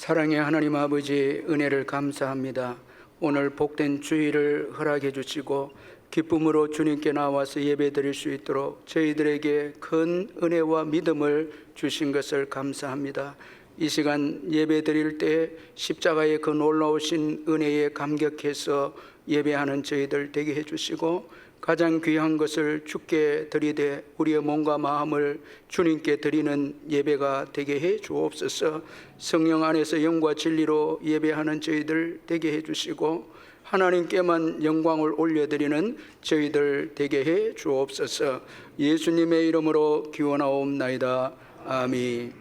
사랑의 하나님 아버지, 은혜를 감사합니다. 오늘 복된 주일을 허락해 주시고 기쁨으로 주님께 나와서 예배 드릴 수 있도록 저희들에게 큰 은혜와 믿음을 주신 것을 감사합니다. 이 시간 예배 드릴 때 십자가의 그 놀라우신 은혜에 감격해서 예배하는 저희들 되게 해주시고, 가장 귀한 것을 주께 드리되 우리의 몸과 마음을 주님께 드리는 예배가 되게 해 주옵소서. 성령 안에서 영과 진리로 예배하는 저희들 되게 해 주시고, 하나님께만 영광을 올려드리는 저희들 되게 해 주옵소서. 예수님의 이름으로 기원하옵나이다. 아멘.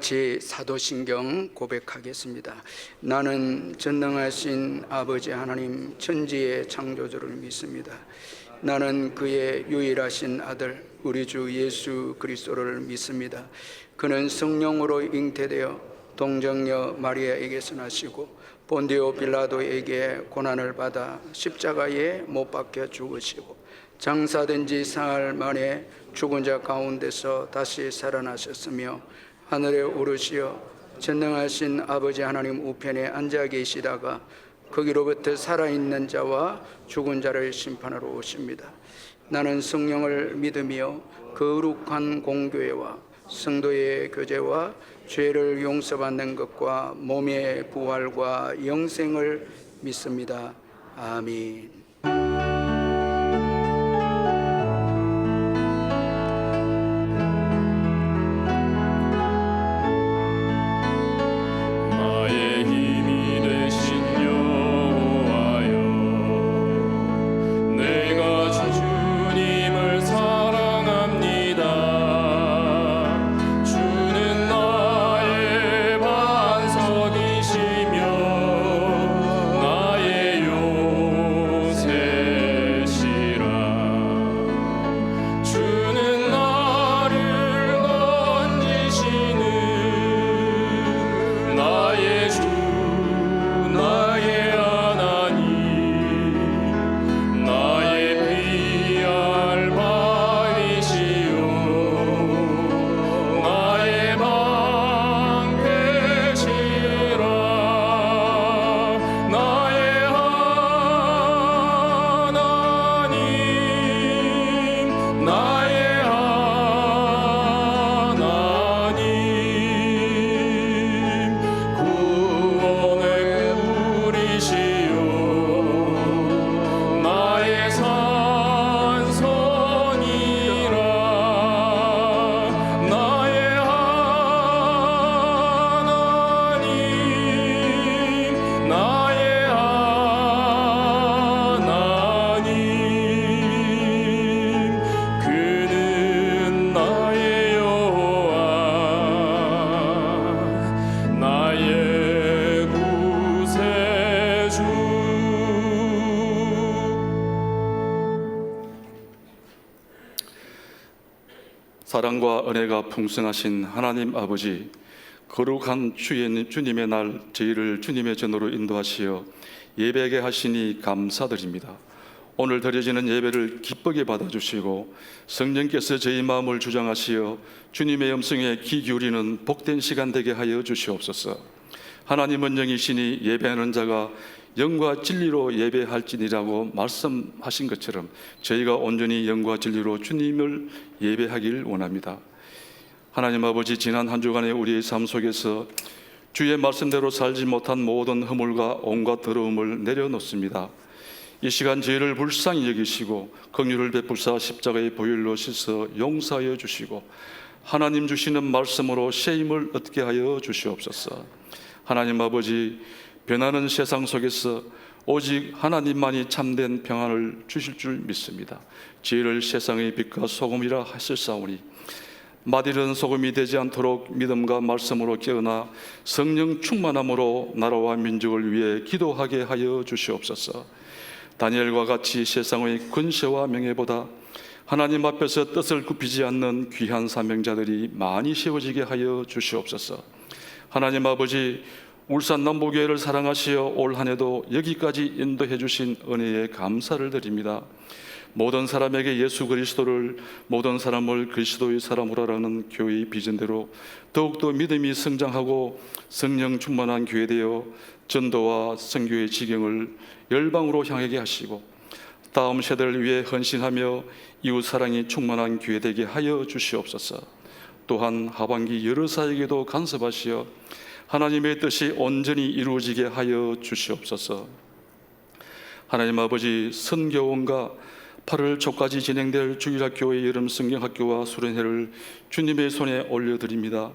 같이 사도신경 고백하겠습니다. 나는 전능하신 아버지 하나님 천지의 창조주를 믿습니다. 나는 그의 유일하신 아들 우리 주 예수 그리스도를 믿습니다. 그는 성령으로 잉태되어 동정녀 마리아에게서 나시고 본디오 빌라도에게 고난을 받아 십자가에 못 박혀 죽으시고 장사된 지 사흘 만에 죽은 자 가운데서 다시 살아나셨으며 하늘에 오르시어 전능하신 아버지 하나님 우편에 앉아 계시다가 거기로부터 살아있는 자와 죽은 자를 심판하러 오십니다. 나는 성령을 믿으며 거룩한 공교회와 성도의 교제와 죄를 용서받는 것과 몸의 부활과 영생을 믿습니다. 아멘. 사랑과 은혜가 풍성하신 하나님 아버지, 거룩한 주님의 날 저희를 주님의 전으로 인도하시어 예배하게 하시니 감사드립니다. 오늘 드려지는 예배를 기쁘게 받아주시고 성령께서 저희 마음을 주장하시어 주님의 음성에 귀 기울이는 복된 시간 되게 하여 주시옵소서. 하나님은 영이시니 예배하는 자가 영과 진리로 예배할지니라고 말씀하신 것처럼 저희가 온전히 영과 진리로 주님을 예배하길 원합니다. 하나님 아버지, 지난 한 주간의 우리의 삶 속에서 주의 말씀대로 살지 못한 모든 허물과 온갖 더러움을 내려놓습니다. 이 시간 저희를 불쌍히 여기시고 긍휼을 베푸사 십자가의 보혈로 씻어 용서하여 주시고 하나님 주시는 말씀으로 새 힘을 얻게 하여 주시옵소서. 하나님 아버지, 변하는 세상 속에서 오직 하나님만이 참된 평안을 주실 줄 믿습니다. 저희를 세상의 빛과 소금이라 하실사오니 맛이른 소금이 되지 않도록 믿음과 말씀으로 깨어나 성령 충만함으로 나라와 민족을 위해 기도하게 하여 주시옵소서. 다니엘과 같이 세상의 권세와 명예보다 하나님 앞에서 뜻을 굽히지 않는 귀한 사명자들이 많이 세워지게 하여 주시옵소서. 하나님 아버지, 울산 남부교회를 사랑하시어 올 한 해도 여기까지 인도해 주신 은혜에 감사를 드립니다. 모든 사람에게 예수 그리스도를, 모든 사람을 그리스도의 사람으로 하라는 교회의 비전대로 더욱더 믿음이 성장하고 성령 충만한 교회 되어 전도와 선교의 지경을 열방으로 향하게 하시고 다음 세대를 위해 헌신하며 이웃 사랑이 충만한 교회 되게 하여 주시옵소서. 또한 하반기 여러 사역에도 간섭하시어 하나님의 뜻이 온전히 이루어지게 하여 주시옵소서. 하나님 아버지, 선교원과 8월 초까지 진행될 주일학교의 여름 성경학교와 수련회를 주님의 손에 올려드립니다.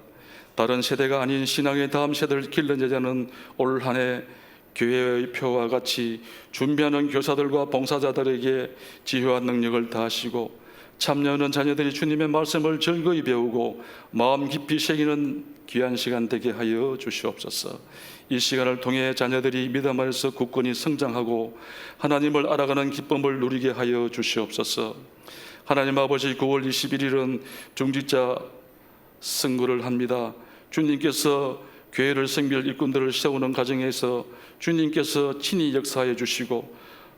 다른 세대가 아닌 신앙의 다음 세대를 길러내자는 올 한 해 교회의 표와 같이 준비하는 교사들과 봉사자들에게 지혜와 능력을 다하시고 참여하는 자녀들이 주님의 말씀을 즐거이 배우고 마음 깊이 새기는 귀한 시간 되게 하여 주시옵소서. 이 시간을 통해 자녀들이 믿음 안에서 굳건히 성장하고 하나님을 알아가는 기쁨을 누리게 하여 주시옵소서. 하나님 아버지, 9월 21일은 중직자 선거를 합니다. 주님께서 교회를 섬길 일꾼들을 세우는 과정에서 주님께서 친히 역사해 주시고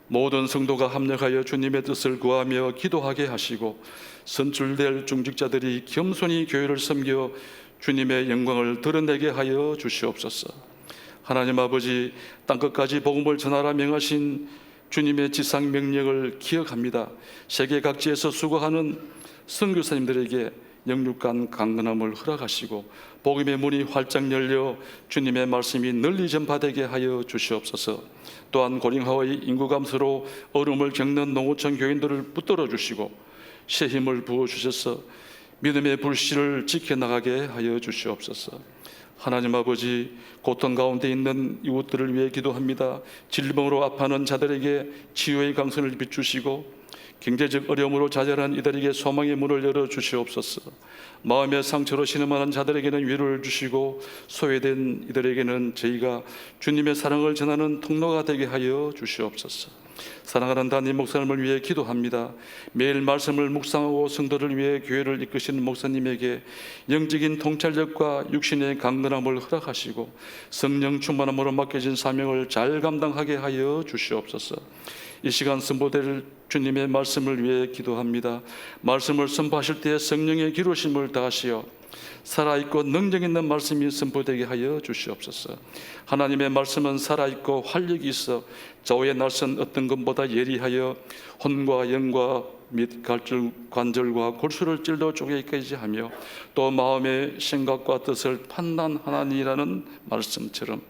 모든 성도가 합력하여 주님의 뜻을 구하며 기도하게 하시고 선출될 중직자들이 겸손히 교회를 섬겨 주님의 영광을 드러내게 하여 주시옵소서. 하나님 아버지, 땅끝까지 복음을 전하라 명하신 주님의 지상 명령을 기억합니다. 세계 각지에서 수고하는 선교사님들에게 영육간 강건함을 허락하시고 복음의 문이 활짝 열려 주님의 말씀이 널리 전파되게 하여 주시옵소서. 또한 고령화의 인구 감소로 어려움을 겪는 농어촌 교인들을 붙들어 주시고 새 힘을 부어주셔서 믿음의 불씨를 지켜나가게 하여 주시옵소서. 하나님 아버지, 고통 가운데 있는 이웃들을 위해 기도합니다. 질병으로 아파하는 자들에게 치유의 강선을 비추시고 경제적 어려움으로 좌절한 이들에게 소망의 문을 열어 주시옵소서. 마음의 상처로 신음하는 자들에게는 위로를 주시고 소외된 이들에게는 저희가 주님의 사랑을 전하는 통로가 되게 하여 주시옵소서. 사랑하는 담임 목사님을 위해 기도합니다. 매일 말씀을 묵상하고 성도를 위해 교회를 이끄시는 목사님에게 영적인 통찰력과 육신의 강건함을 허락하시고 성령 충만함으로 맡겨진 사명을 잘 감당하게 하여 주시옵소서. 이 시간 선포될 주님의 말씀을 위해 기도합니다. 말씀을 선포하실 때 성령의 기로심을 다하시어 살아있고 능력 있는 말씀이 선포되게 하여 주시옵소서. 하나님의 말씀은 살아있고 활력이 있어 좌우의 날선 어떤 것보다 예리하여 혼과 영과 및 관절과 골수를 찔러 쪼개기까지 하며 또 마음의 생각과 뜻을 판단하나니라는 말씀처럼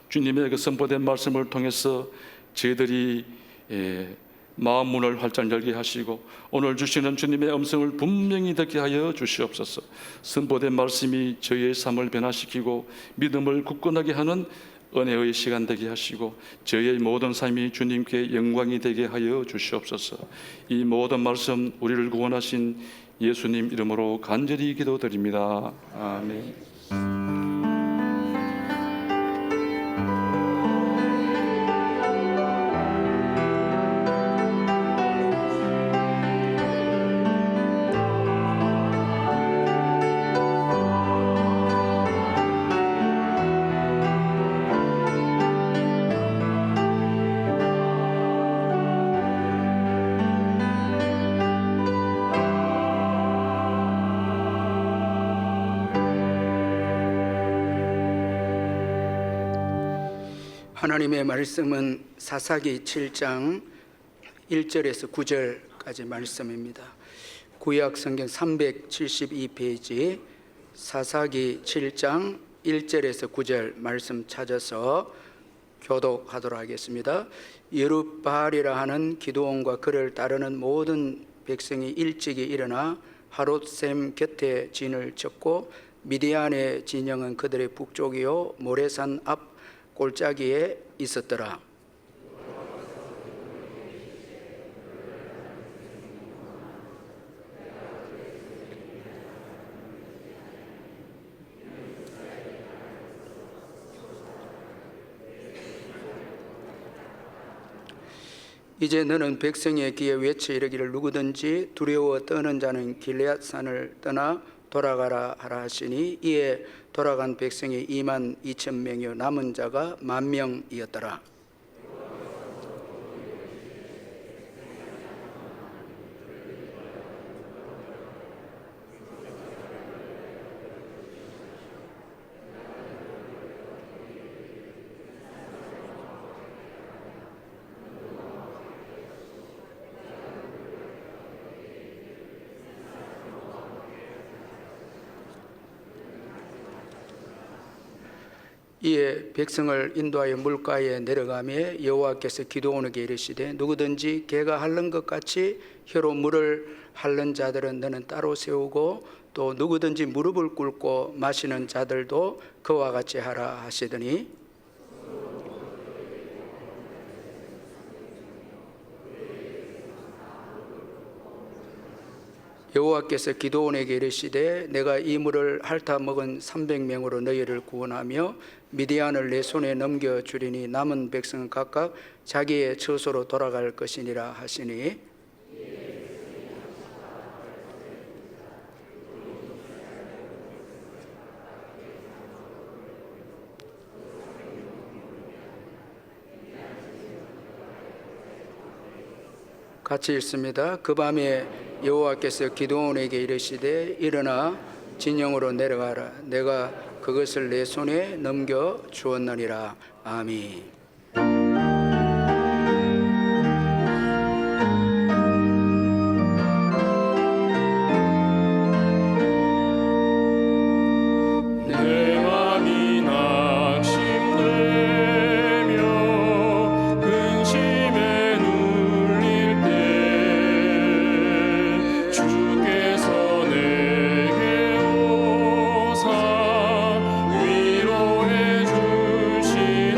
주님의 그 선포된 말씀을 통해서 저희들이 마음 문을 활짝 열게 하시고 오늘 주시는 주님의 음성을 분명히 듣게 하여 주시옵소서. 선포된 말씀이 저희의 삶을 변화시키고 믿음을 굳건하게 하는 은혜의 시간 되게 하시고 저희의 모든 삶이 주님께 영광이 되게 하여 주시옵소서. 이 모든 말씀 우리를 구원하신 예수님 이름으로 간절히 기도드립니다. 아멘. 하나님의 말씀은 사사기 7장 1절에서 9절까지 말씀입니다. 구약 성경 372페이지 사사기 7장 1절에서 9절 말씀 찾아서 교독하도록 하겠습니다. 여룹바알이라 하는 기드온과 그를 따르는 모든 백성이 일찍이 일어나 하롯셈 곁에 진을 쳤고 미디안의 진영은 그들의 북쪽이요 모레산 앞 골짜기에 있었더라. 이제 너는 백성의 귀에 외쳐 이르기를 누구든지 두려워 떠는 자는 길앗산을 떠나 돌아가라 하라 하시니 이에 돌아간 백성이 2만 2천 명이요 남은 자가 1만 명이었더라. 이에 백성을 인도하여 물가에 내려가며 여호와께서 기드온에게 이르시되 누구든지 개가 핥는 것 같이 혀로 물을 핥는 자들은 너는 따로 세우고 또 누구든지 무릎을 꿇고 마시는 자들도 그와 같이 하라 하시더니 여호와께서 기드온에게 이르시되 내가 이 물을 핥아 먹은 300명으로 너희를 구원하며 미디안을 내 손에 넘겨주리니 남은 백성은 각각 자기의 처소로 돌아갈 것이니라 하시니 같이 읽습니다. 그 밤에 여호와께서 기드온에게 이르시되 일어나 진영으로 내려가라. 내가 그것을 내 손에 넘겨 주었느니라. 아멘. 위로해 주시네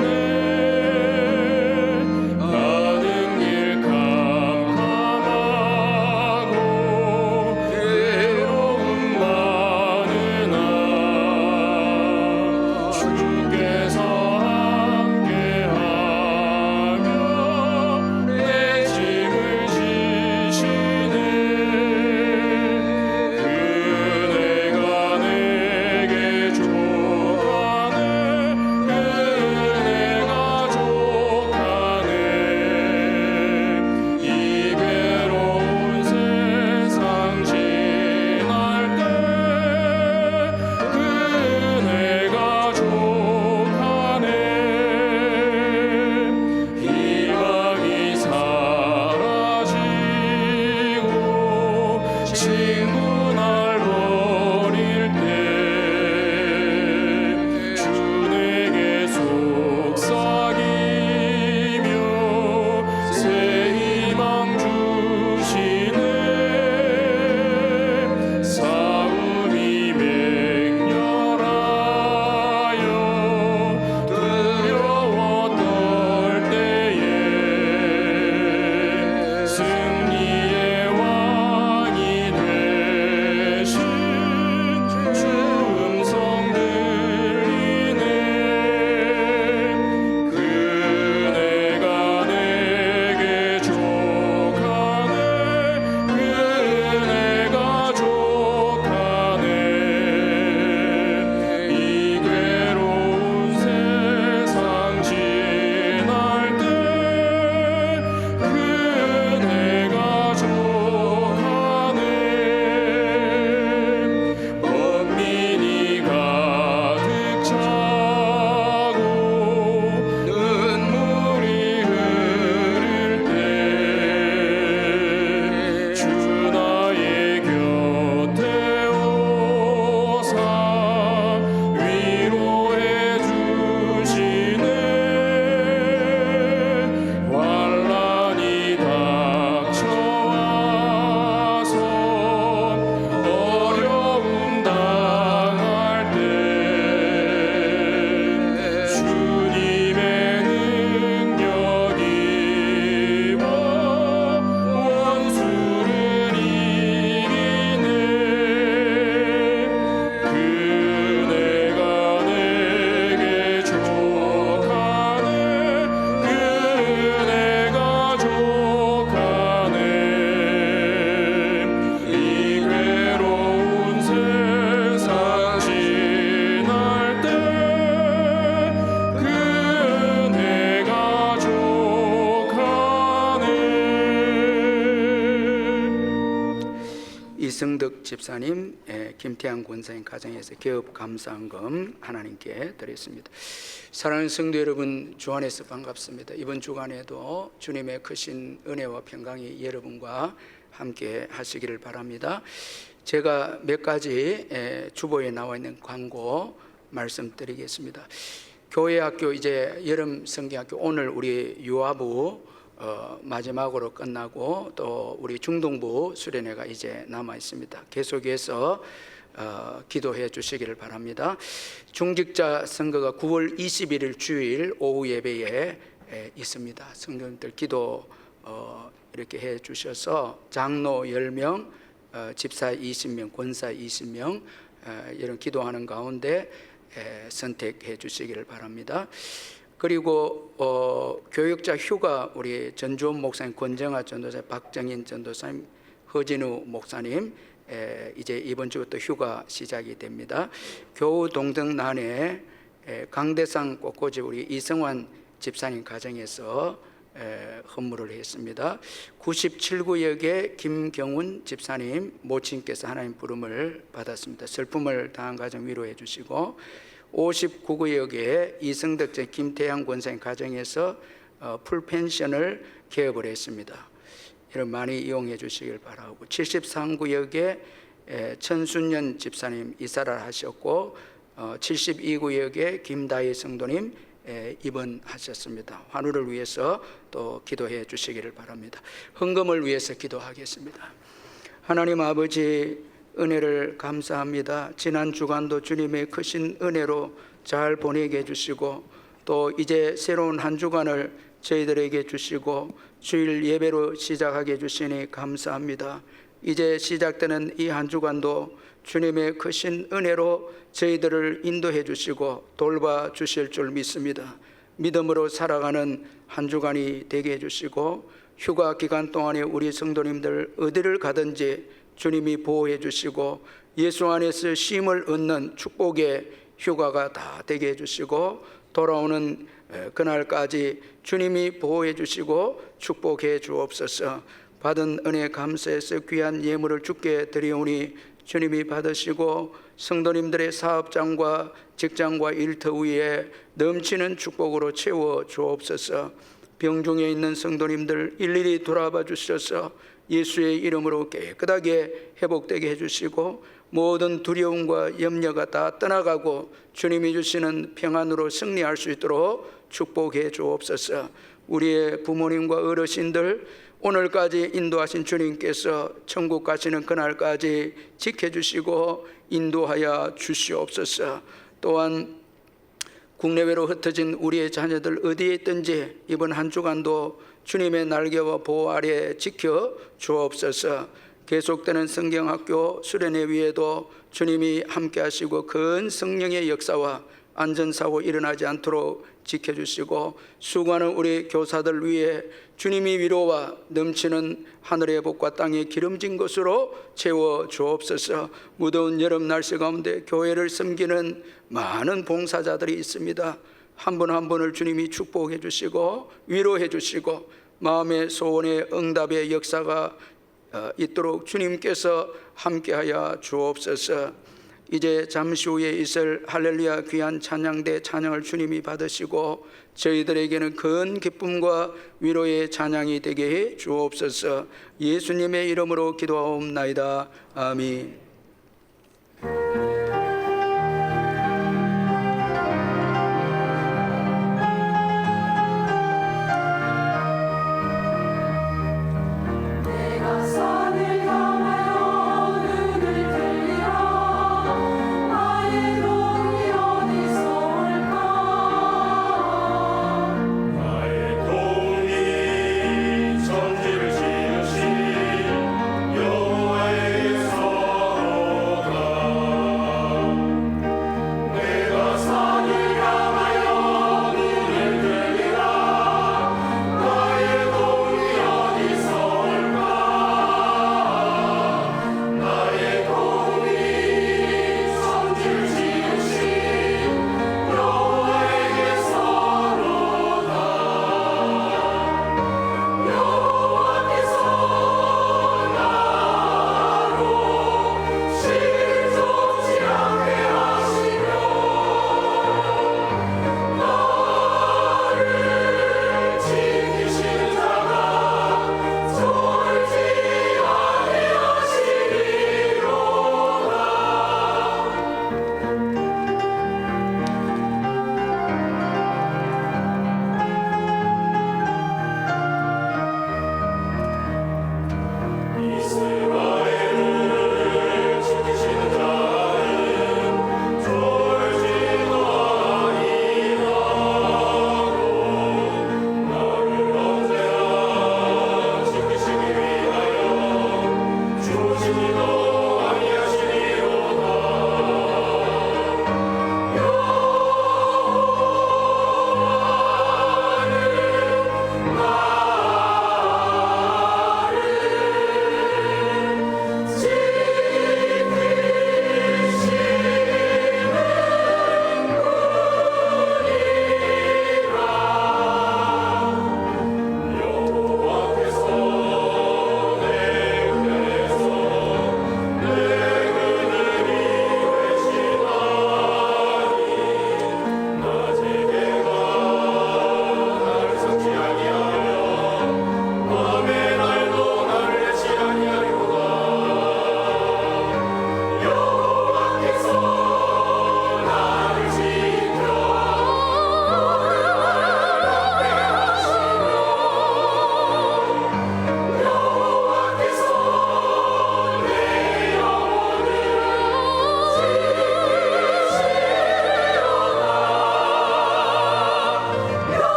이승덕 집사님, 김태양 권사님 가정에서 개업 감사헌금 하나님께 드렸습니다. 사랑하는 성도 여러분, 주 안에서 반갑습니다. 이번 주간에도 주님의 크신 은혜와 평강이 여러분과 함께 하시기를 바랍니다. 제가 몇 가지 주보에 나와 있는 광고 말씀드리겠습니다. 교회 학교 이제 여름 성경학교 오늘 우리 유아부 마지막으로 끝나고 또 우리 중동부 수련회가 이제 남아 있습니다. 계속해서 기도해 주시기를 바랍니다. 중직자 선거가 9월 21일 주일 오후 예배에 있습니다. 성도님들 기도 이렇게 해 주셔서 장로 10명, 집사 20명, 권사 20명 이런 기도하는 가운데 선택해 주시기를 바랍니다. 그리고 교육자 휴가 우리 전주원 목사님, 권정아 전도사, 박정인 전도사님, 허진우 목사님 이제 이번 주부터 휴가 시작이 됩니다. 교우 동등난에 강대상 꽃꽂이 우리 이성환 집사님 가정에서 헌물을 했습니다. 97구역의 김경훈 집사님 모친께서 하나님 부름을 받았습니다. 슬픔을 당한 가정 위로해 주시고 59구역의 이승덕 김태양 권사님 가정에서 풀펜션을 개업을 했습니다. 이런 많이 이용해 주시길 바라고 73구역의 천순년 집사님 이사를 하셨고 72구역의 김다희 성도님 입원하셨습니다. 환우를 위해서 또 기도해 주시기를 바랍니다. 헌금을 위해서 기도하겠습니다. 하나님 아버지 은혜를 감사합니다. 지난 주간도 주님의 크신 은혜로 잘 보내게 해주시고 또 이제 새로운 한 주간을 저희들에게 주시고 주일 예배로 시작하게 해주시니 감사합니다. 이제 시작되는 이 한 주간도 주님의 크신 은혜로 저희들을 인도해 주시고 돌봐 주실 줄 믿습니다. 믿음으로 살아가는 한 주간이 되게 해주시고 휴가 기간 동안에 우리 성도님들 어디를 가든지 주님이 보호해 주시고 예수 안에서 쉼을 얻는 축복의 휴가가 다 되게 해주시고 돌아오는 그날까지 주님이 보호해 주시고 축복해 주옵소서. 받은 은혜 감사해서 귀한 예물을 주께 드리오니 주님이 받으시고 성도님들의 사업장과 직장과 일터 위에 넘치는 축복으로 채워 주옵소서. 병중에 있는 성도님들 일일이 돌아봐 주셔서 예수의 이름으로 깨끗하게 회복되게 해주시고 모든 두려움과 염려가 다 떠나가고 주님이 주시는 평안으로 승리할 수 있도록 축복해 주옵소서. 우리의 부모님과 어르신들 오늘까지 인도하신 주님께서 천국 가시는 그날까지 지켜주시고 인도하여 주시옵소서. 또한 국내외로 흩어진 우리의 자녀들 어디에 있든지 이번 한 주간도 주님의 날개와 보호 아래 지켜 주옵소서. 계속되는 성경학교 수련회 위에도 주님이 함께 하시고 큰 성령의 역사와 안전사고 일어나지 않도록 지켜주시고 수고하는 우리 교사들 위해 주님이 위로와 넘치는 하늘의 복과 땅의 기름진 것으로 채워 주옵소서. 무더운 여름 날씨 가운데 교회를 섬기는 많은 봉사자들이 있습니다. 한 분 한 분을 주님이 축복해 주시고 위로해 주시고 마음의 소원의 응답의 역사가 있도록 주님께서 함께하여 주옵소서. 이제 잠시 후에 있을 할렐루야 귀한 찬양대 찬양을 주님이 받으시고 저희들에게는 큰 기쁨과 위로의 찬양이 되게 해 주옵소서. 예수님의 이름으로 기도하옵나이다. 아멘. 전지를 지으신 여호와의 성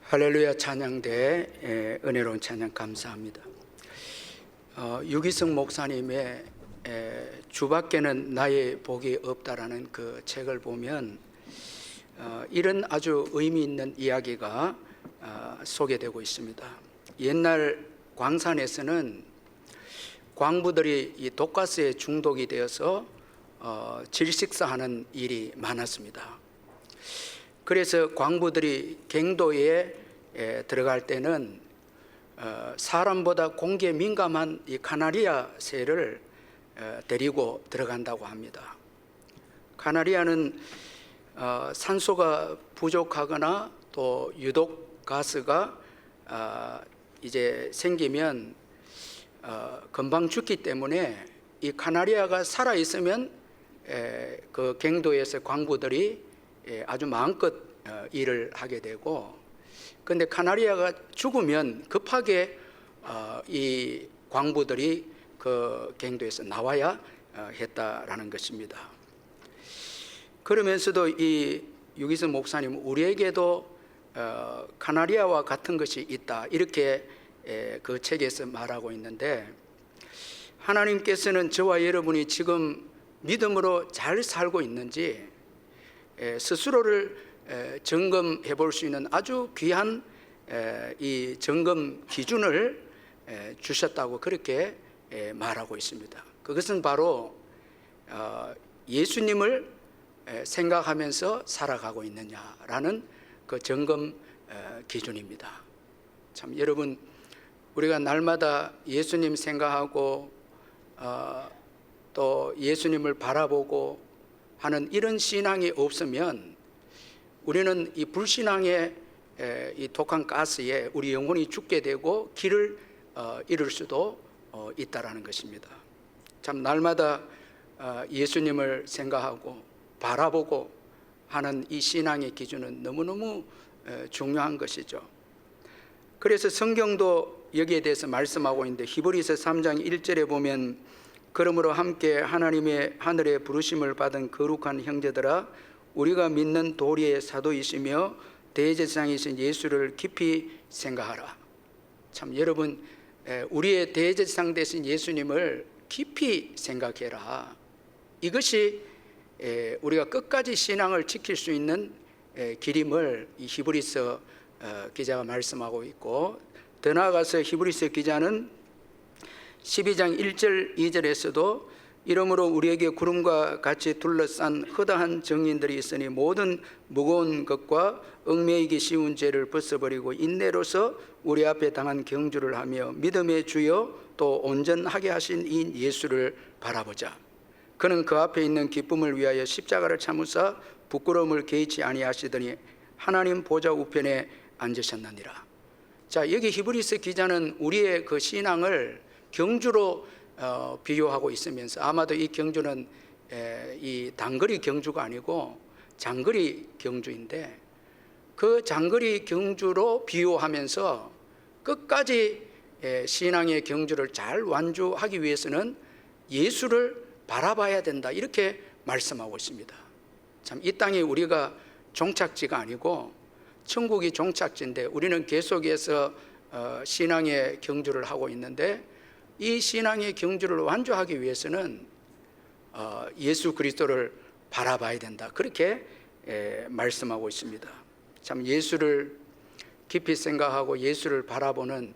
할렐루야 찬양대 은혜로운 찬양 감사합니다. 유기성 목사님의 주밖에는 나의 복이 없다라는 그 책을 보면 이런 아주 의미 있는 이야기가 소개되고 있습니다. 옛날 광산에서는 광부들이 이 독가스에 중독이 되어서 질식사하는 일이 많았습니다. 그래서 광부들이 갱도에 들어갈 때는 사람보다 공기에 민감한 이 카나리아 새를 데리고 들어간다고 합니다. 카나리아는 산소가 부족하거나 또 유독 가스가 이제 생기면 금방 죽기 때문에 이 카나리아가 살아 있으면 그 갱도에서 광부들이 아주 마음껏 일을 하게 되고, 그런데 카나리아가 죽으면 급하게 이 광부들이 그 갱도에서 나와야 했다라는 것입니다. 그러면서도 이 유기성 목사님 우리에게도 카나리아와 같은 것이 있다, 이렇게 그 책에서 말하고 있는데, 하나님께서는 저와 여러분이 지금 믿음으로 잘 살고 있는지 스스로를 점검해 볼 수 있는 아주 귀한 이 점검 기준을 주셨다고 그렇게 말하고 있습니다. 그것은 바로 예수님을 생각하면서 살아가고 있느냐라는 그 점검 기준입니다. 참 여러분, 우리가 날마다 예수님 생각하고 또 예수님을 바라보고 하는 이런 신앙이 없으면 우리는 이 불신앙의 이 독한 가스에 우리 영혼이 죽게 되고 길을 잃을 수도 있다라는 것입니다. 참 날마다 예수님을 생각하고 바라보고 하는 이 신앙의 기준은 너무너무 중요한 것이죠. 그래서 성경도 여기에 대해서 말씀하고 있는데, 히브리서 3장 1절에 보면 그러므로 함께 하나님의 하늘에 부르심을 받은 거룩한 형제들아, 우리가 믿는 도리의 사도이시며 대제사장이신 예수를 깊이 생각하라. 참 여러분, 우리의 대제사장 되신 예수님을 깊이 생각해라. 이것이 우리가 끝까지 신앙을 지킬 수 있는 길임을 이 히브리서 기자가 말씀하고 있고, 더 나아가서 히브리서 기자는 12장 1절 2절에서도 이러므로 우리에게 구름과 같이 둘러싼 허다한 정인들이 있으니 모든 무거운 것과 얽매이기 쉬운 죄를 벗어버리고 인내로서 우리 앞에 당한 경주를 하며 믿음의 주여 또 온전하게 하신 이 예수를 바라보자. 그는 그 앞에 있는 기쁨을 위하여 십자가를 참으사 부끄러움을 개의치 아니하시더니 하나님 보좌 우편에 앉으셨느니라. 자, 여기 히브리서 기자는 우리의 그 신앙을 경주로 비유하고 있으면서, 아마도 이 경주는 이 단거리 경주가 아니고 장거리 경주인데, 그 장거리 경주로 비유하면서 끝까지 신앙의 경주를 잘 완주하기 위해서는 예수를 바라봐야 된다, 이렇게 말씀하고 있습니다. 참 이 땅이 우리가 종착지가 아니고 천국이 종착지인데, 우리는 계속해서 신앙의 경주를 하고 있는데, 이 신앙의 경주를 완주하기 위해서는 예수 그리스도를 바라봐야 된다, 그렇게 말씀하고 있습니다. 참 예수를 깊이 생각하고 예수를 바라보는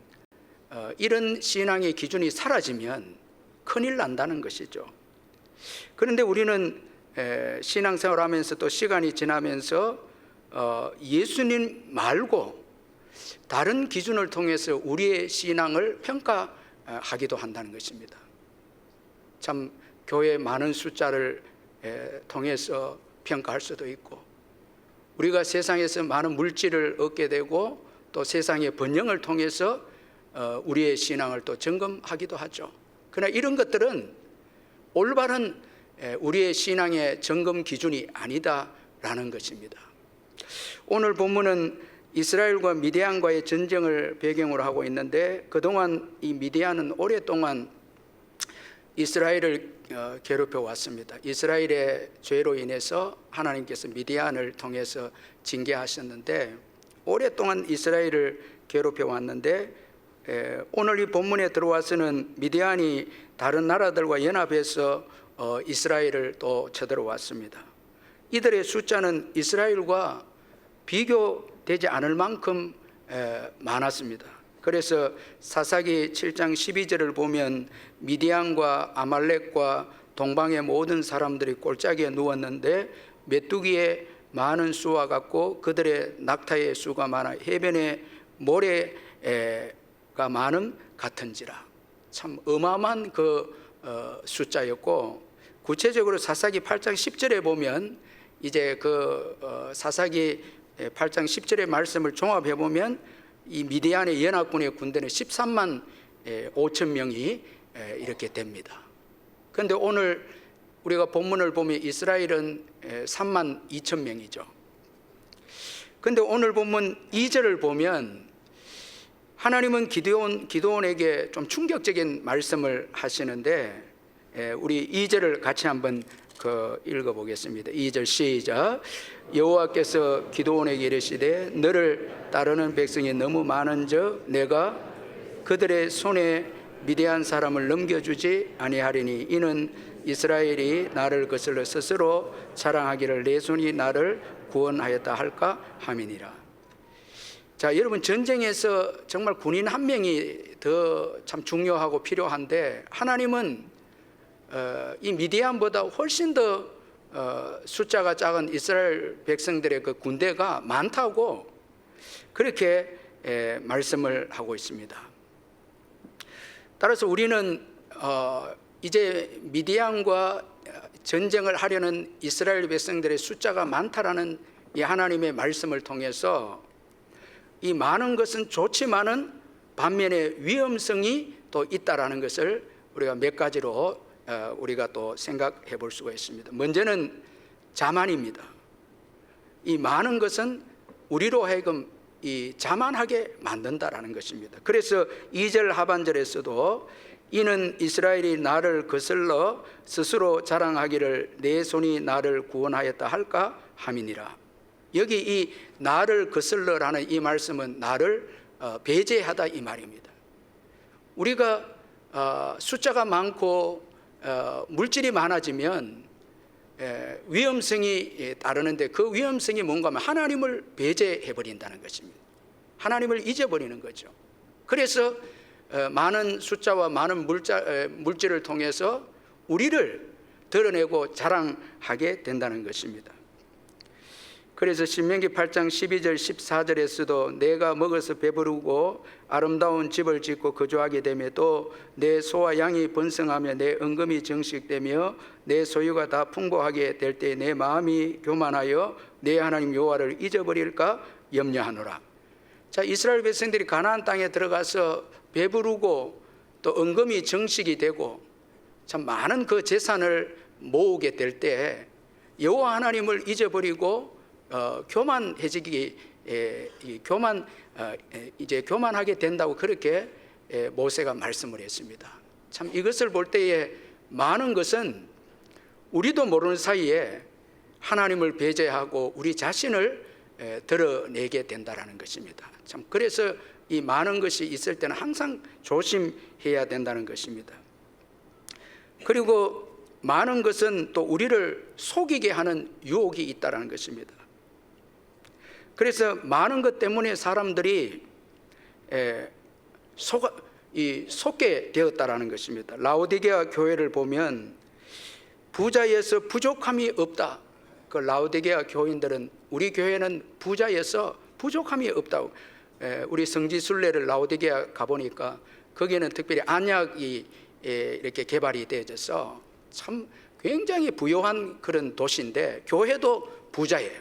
이런 신앙의 기준이 사라지면 큰일 난다는 것이죠. 그런데 우리는 신앙생활하면서 또 시간이 지나면서 예수님 말고 다른 기준을 통해서 우리의 신앙을 평가하기도 한다는 것입니다. 참 교회 많은 숫자를 통해서 평가할 수도 있고, 우리가 세상에서 많은 물질을 얻게 되고 또 세상의 번영을 통해서 우리의 신앙을 또 점검하기도 하죠. 그러나 이런 것들은 올바른 우리의 신앙의 점검 기준이 아니다라는 것입니다. 오늘 본문은 이스라엘과 미디안과의 전쟁을 배경으로 하고 있는데, 그동안 이 미디안은 오랫동안 이스라엘을 괴롭혀 왔습니다. 이스라엘의 죄로 인해서 하나님께서 미디안을 통해서 징계하셨는데, 오랫동안 이스라엘을 괴롭혀 왔는데 오늘 이 본문에 들어와서는 미디안이 다른 나라들과 연합해서 이스라엘을 또 쳐들어왔습니다. 이들의 숫자는 이스라엘과 비교되지 않을 만큼 많았습니다. 그래서 사사기 7장 12절을 보면 미디안과 아말렉과 동방의 모든 사람들이 골짜기에 누웠는데 메뚜기의 많은 수와 같고 그들의 낙타의 수가 많아 해변의 모래가 많음 같은지라. 참 어마어마한 그 숫자였고, 구체적으로 사사기 8장 10절에 보면 이제 그 사사기 8장 10절의 말씀을 종합해 보면 이 미디안의 연합군의 군대는 13만 5천 명이 이렇게 됩니다. 그런데 오늘 우리가 본문을 보면 이스라엘은 3만 2천 명이죠. 그런데 오늘 본문 2절을 보면 하나님은 기드온에게 좀 충격적인 말씀을 하시는데 우리 2절을 같이 한번 읽어보겠습니다. 2절 시작. 여호와께서 기드온에게 이르시되 너를 따르는 백성이 너무 많은즉 내가 그들의 손에 미디안 사람을 넘겨주지 아니하리니 이는 이스라엘이 나를 거슬러 스스로 자랑하기를 내 손이 나를 구원하였다 할까 함이니라. 자, 여러분, 전쟁에서 정말 군인 한 명이 더 참 중요하고 필요한데 하나님은 이 미디안보다 훨씬 더 숫자가 작은 이스라엘 백성들의 그 군대가 많다고 그렇게 말씀을 하고 있습니다. 따라서 우리는 이제 미디안과 전쟁을 하려는 이스라엘 백성들의 숫자가 많다라는 이 하나님의 말씀을 통해서 이 많은 것은 좋지만은 반면에 위험성이 또 있다라는 것을 우리가 몇 가지로 우리가 또 생각해 볼 수가 있습니다. 먼저는 자만입니다. 이 많은 것은 우리로 하여금 이 자만하게 만든다라는 것입니다. 그래서 2절 하반절에서도 이는 이스라엘이 나를 거슬러 스스로 자랑하기를 내 손이 나를 구원하였다 할까 함이니라. 여기 이 나를 거슬러라는 이 말씀은 나를 배제하다 이 말입니다. 우리가 숫자가 많고 물질이 많아지면 위험성이 따르는데 그 위험성이 뭔가 하면 하나님을 배제해버린다는 것입니다. 하나님을 잊어버리는 거죠. 그래서 많은 숫자와 많은 물질을 통해서 우리를 드러내고 자랑하게 된다는 것입니다. 그래서 신명기 8장 12절 14절에서도 내가 먹어서 배부르고 아름다운 집을 짓고 거주하게 되며 또 내 소와 양이 번성하며 내 은금이 정식되며 내 소유가 다 풍부하게 될 때 내 마음이 교만하여 내 하나님 여호와를 잊어버릴까 염려하노라. 자, 이스라엘 백성들이 가나안 땅에 들어가서 배부르고 또 은금이 정식이 되고 참 많은 그 재산을 모으게 될 때 여호와 하나님을 잊어버리고 교만하게 된다고 그렇게 모세가 말씀을 했습니다. 참 이것을 볼 때에 많은 것은 우리도 모르는 사이에 하나님을 배제하고 우리 자신을 드러내게 된다라는 것입니다. 참 그래서 이 많은 것이 있을 때는 항상 조심해야 된다는 것입니다. 그리고 많은 것은 또 우리를 속이게 하는 유혹이 있다라는 것입니다. 그래서 많은 것 때문에 사람들이 속게 되었다라는 것입니다. 라오디게아 교회를 보면 부자에서 부족함이 없다. 그 라오디게아 교인들은 우리 교회는 부자에서 부족함이 없다고. 우리 성지순례를 라오디게아 가보니까 거기는 특별히 안약이 이렇게 개발이 되어져서 참 굉장히 부유한 그런 도시인데 교회도 부자예요.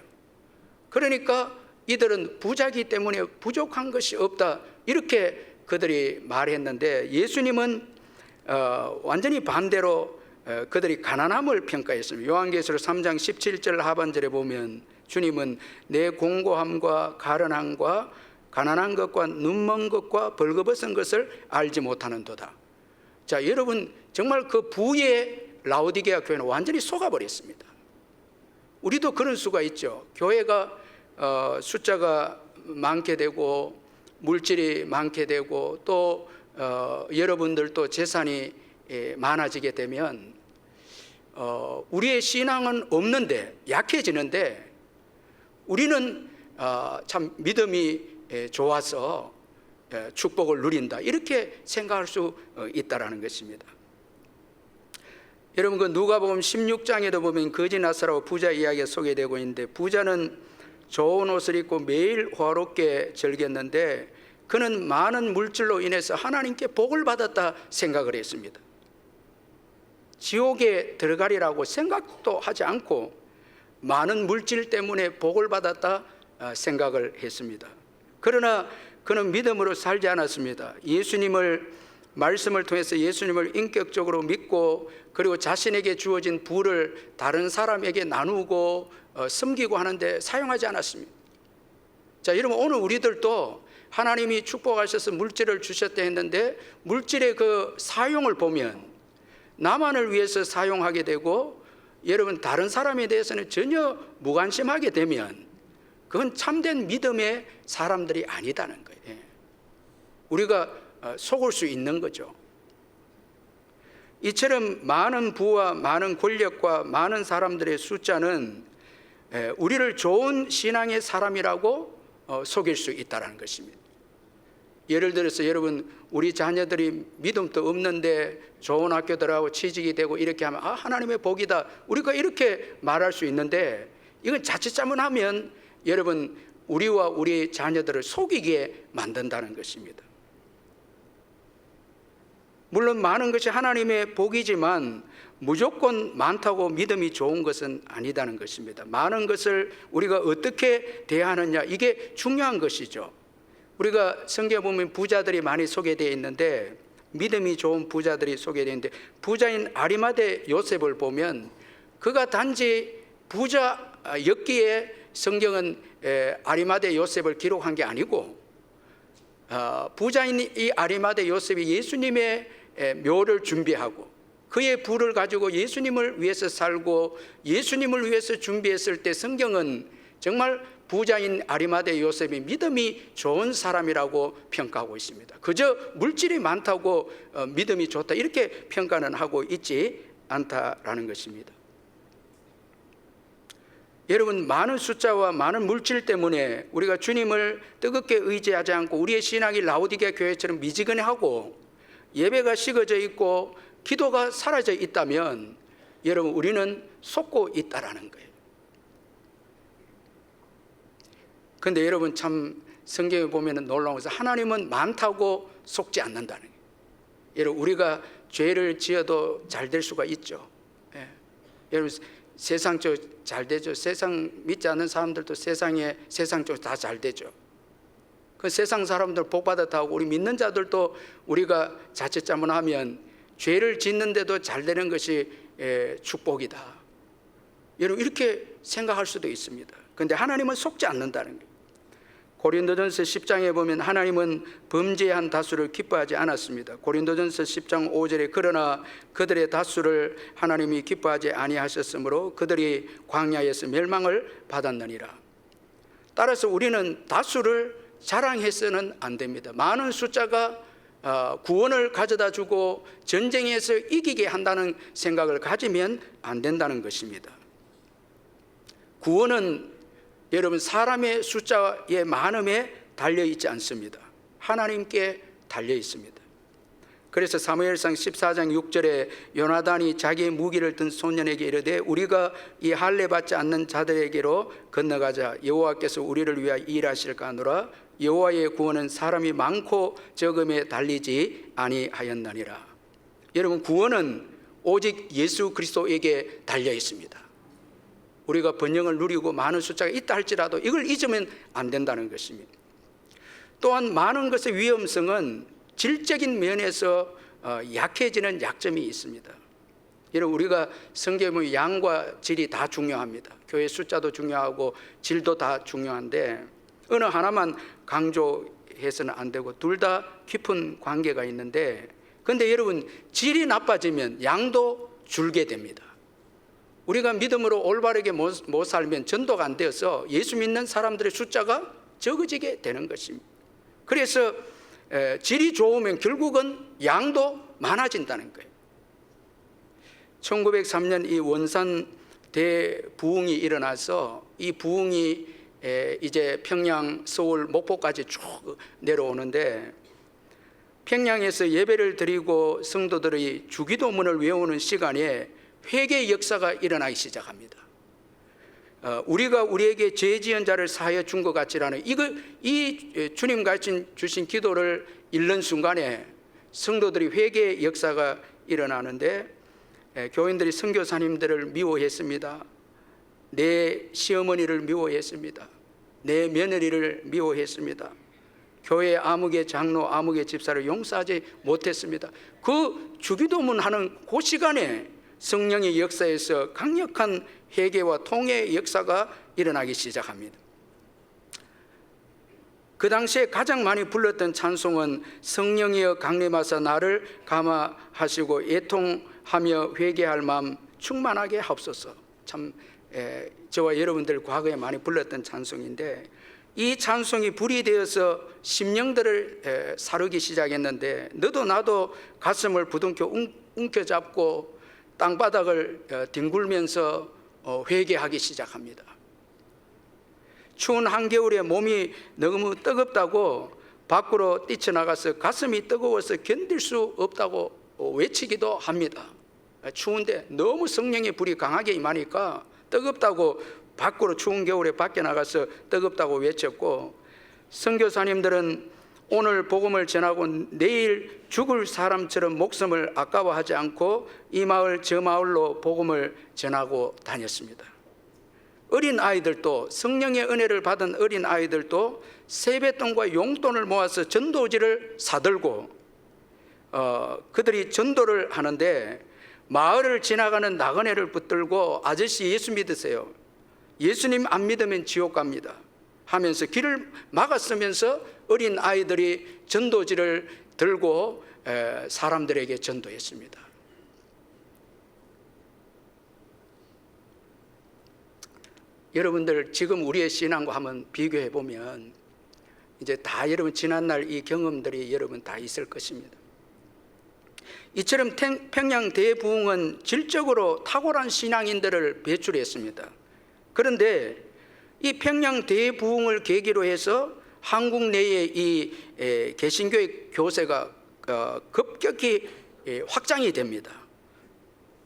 그러니까 이들은 부자기 때문에 부족한 것이 없다 이렇게 그들이 말했는데 예수님은 완전히 반대로 그들이 가난함을 평가했습니다. 요한계시록 3장 17절 하반절에 보면 주님은 내 공고함과 가련함과 가난한 것과 눈먼 것과 벌거벗은 것을 알지 못하는도다. 자, 여러분 정말 그 부의 라오디게아 교회는 완전히 속아버렸습니다. 우리도 그런 수가 있죠. 교회가 숫자가 많게 되고 물질이 많게 되고 또 여러분들도 재산이 많아지게 되면 우리의 신앙은 없는데 약해지는데 우리는 참 믿음이 좋아서 축복을 누린다 이렇게 생각할 수 있다라는 것입니다. 여러분 그 누가복음 16장에도 보면 거지 나사로 부자 이야기가 소개되고 있는데 부자는 좋은 옷을 입고 매일 화롭게 즐겼는데 그는 많은 물질로 인해서 하나님께 복을 받았다 생각을 했습니다. 지옥에 들어가리라고 생각도 하지 않고 많은 물질 때문에 복을 받았다 생각을 했습니다. 그러나 그는 믿음으로 살지 않았습니다. 말씀을 통해서 예수님을 인격적으로 믿고 그리고 자신에게 주어진 부를 다른 사람에게 나누고 섬기고 하는데 사용하지 않았습니다. 자, 여러분 오늘 우리들도 하나님이 축복하셔서 물질을 주셨다 했는데 물질의 그 사용을 보면 나만을 위해서 사용하게 되고 여러분 다른 사람에 대해서는 전혀 무관심하게 되면 그건 참된 믿음의 사람들이 아니다는 거예요. 우리가 속을 수 있는 거죠. 이처럼 많은 부와 많은 권력과 많은 사람들의 숫자는 우리를 좋은 신앙의 사람이라고 속일 수 있다는 것입니다. 예를 들어서 여러분 우리 자녀들이 믿음도 없는데 좋은 학교 들어가고 취직이 되고 이렇게 하면 하나님의 복이다 우리가 이렇게 말할 수 있는데 이건 자칫 잘못하면 여러분 우리와 우리 자녀들을 속이게 만든다는 것입니다. 물론 많은 것이 하나님의 복이지만 무조건 많다고 믿음이 좋은 것은 아니다는 것입니다. 많은 것을 우리가 어떻게 대하느냐 이게 중요한 것이죠. 우리가 성경에 보면 부자들이 많이 소개되어 있는데 믿음이 좋은 부자들이 소개되어 있는데 부자인 아리마대 요셉을 보면 그가 단지 부자였기에 성경은 아리마대 요셉을 기록한 게 아니고 부자인 이 아리마대 요셉이 예수님의 묘를 준비하고 그의 부를 가지고 예수님을 위해서 살고 예수님을 위해서 준비했을 때 성경은 정말 부자인 아리마대 요셉이 믿음이 좋은 사람이라고 평가하고 있습니다. 그저 물질이 많다고 믿음이 좋다 이렇게 평가는 하고 있지 않다라는 것입니다. 여러분 많은 숫자와 많은 물질 때문에 우리가 주님을 뜨겁게 의지하지 않고 우리의 신앙이 라오디게아 교회처럼 미지근해하고 예배가 식어져 있고 기도가 사라져 있다면 여러분 우리는 속고 있다라는 거예요. 그런데 여러분 참 성경에 보면 놀라운 것은 하나님은 많다고 속지 않는다는 거예요. 여러분 우리가 죄를 지어도 잘 될 수가 있죠. 여러분 세상 쪽 잘 되죠. 세상 믿지 않는 사람들도 세상 쪽 다 잘 되죠. 그 세상 사람들 복 받았다고 우리 믿는 자들도 우리가 자칫 잘못하면 죄를 짓는데도 잘 되는 것이 축복이다. 여러분 이렇게 생각할 수도 있습니다. 그런데 하나님은 속지 않는다는 거예요. 고린도전서 10장에 보면 하나님은 범죄한 다수를 기뻐하지 않았습니다. 고린도전서 10장 5절에 그러나 그들의 다수를 하나님이 기뻐하지 아니하셨으므로 그들이 광야에서 멸망을 받았느니라. 따라서 우리는 다수를 자랑해서는 안 됩니다. 많은 숫자가 구원을 가져다 주고 전쟁에서 이기게 한다는 생각을 가지면 안 된다는 것입니다. 구원은 여러분 사람의 숫자의 많음에 달려있지 않습니다. 하나님께 달려 있습니다. 그래서 사무엘상 14장 6절에 요나단이 자기의 무기를 든 소년에게 이르되 우리가 이 할례 받지 않는 자들에게로 건너가자. 여호와께서 우리를 위하여 일하실까 하노라. 여호와의 구원은 사람이 많고 적음에 달리지 아니하였느니라. 여러분 구원은 오직 예수 그리스도에게 달려 있습니다. 우리가 번영을 누리고 많은 숫자가 있다 할지라도 이걸 잊으면 안 된다는 것입니다. 또한 많은 것의 위험성은 질적인 면에서 약해지는 약점이 있습니다. 여러분 우리가 성경에 보면 양과 질이 다 중요합니다. 교회 숫자도 중요하고 질도 다 중요한데 어느 하나만 강조해서는 안 되고 둘 다 깊은 관계가 있는데 그런데 여러분 질이 나빠지면 양도 줄게 됩니다. 우리가 믿음으로 올바르게 못 살면 전도가 안 되어서 예수 믿는 사람들의 숫자가 적어지게 되는 것입니다. 그래서 질이 좋으면 결국은 양도 많아진다는 거예요. 1903년 이 원산 대부흥이 일어나서 이 부흥이 이제 평양, 서울, 목포까지 쭉 내려오는데, 평양에서 예배를 드리고 성도들이 주기도문을 외우는 시간에 회개의 역사가 일어나기 시작합니다. 우리가 우리에게 죄 지은 자를 사하여 준 것 같지라는 이 주님 주신 기도를 읽는 순간에 성도들이 회개의 역사가 일어나는데, 교인들이 선교사님들을 미워했습니다. 내 시어머니를 미워했습니다. 내 며느리를 미워했습니다. 교회 아무개 장로, 아무개 집사를 용서하지 못했습니다. 그 주기도문 하는 그 시간에 성령의 역사에서 강력한 회개와 통회의 역사가 일어나기 시작합니다. 그 당시에 가장 많이 불렀던 찬송은 성령이여 강림하사 나를 감화하시고 애통하며 회개할 마음 충만하게 하옵소서. 참 저와 여러분들 과거에 많이 불렀던 찬송인데, 이 찬송이 불이 되어서 심령들을 사르기 시작했는데, 너도 나도 가슴을 부둥켜 움켜잡고 땅바닥을 뒹굴면서 회개하기 시작합니다. 추운 한겨울에 몸이 너무 뜨겁다고 밖으로 뛰쳐나가서 가슴이 뜨거워서 견딜 수 없다고 외치기도 합니다. 추운데 너무 성령의 불이 강하게 임하니까 뜨겁다고 밖으로 추운 겨울에 밖에 나가서 뜨겁다고 외쳤고, 선교사님들은 오늘 복음을 전하고 내일 죽을 사람처럼 목숨을 아까워하지 않고 이 마을 저 마을로 복음을 전하고 다녔습니다. 어린 아이들도, 성령의 은혜를 받은 어린 아이들도 세뱃돈과 용돈을 모아서 전도지를 사들고 그들이 전도를 하는데, 마을을 지나가는 나그네를 붙들고 아저씨 예수 믿으세요, 예수님 안 믿으면 지옥 갑니다 하면서 길을 막았으면서 어린 아이들이 전도지를 들고 사람들에게 전도했습니다. 여러분들 지금 우리의 신앙과 한번 비교해 보면 이제 다 여러분 지난날 이 경험들이 여러분 다 있을 것입니다. 이처럼 평양 대부흥은 질적으로 탁월한 신앙인들을 배출했습니다. 그런데 이 평양 대부흥을 계기로 해서 한국 내에 이 개신교의 교세가 급격히 확장이 됩니다.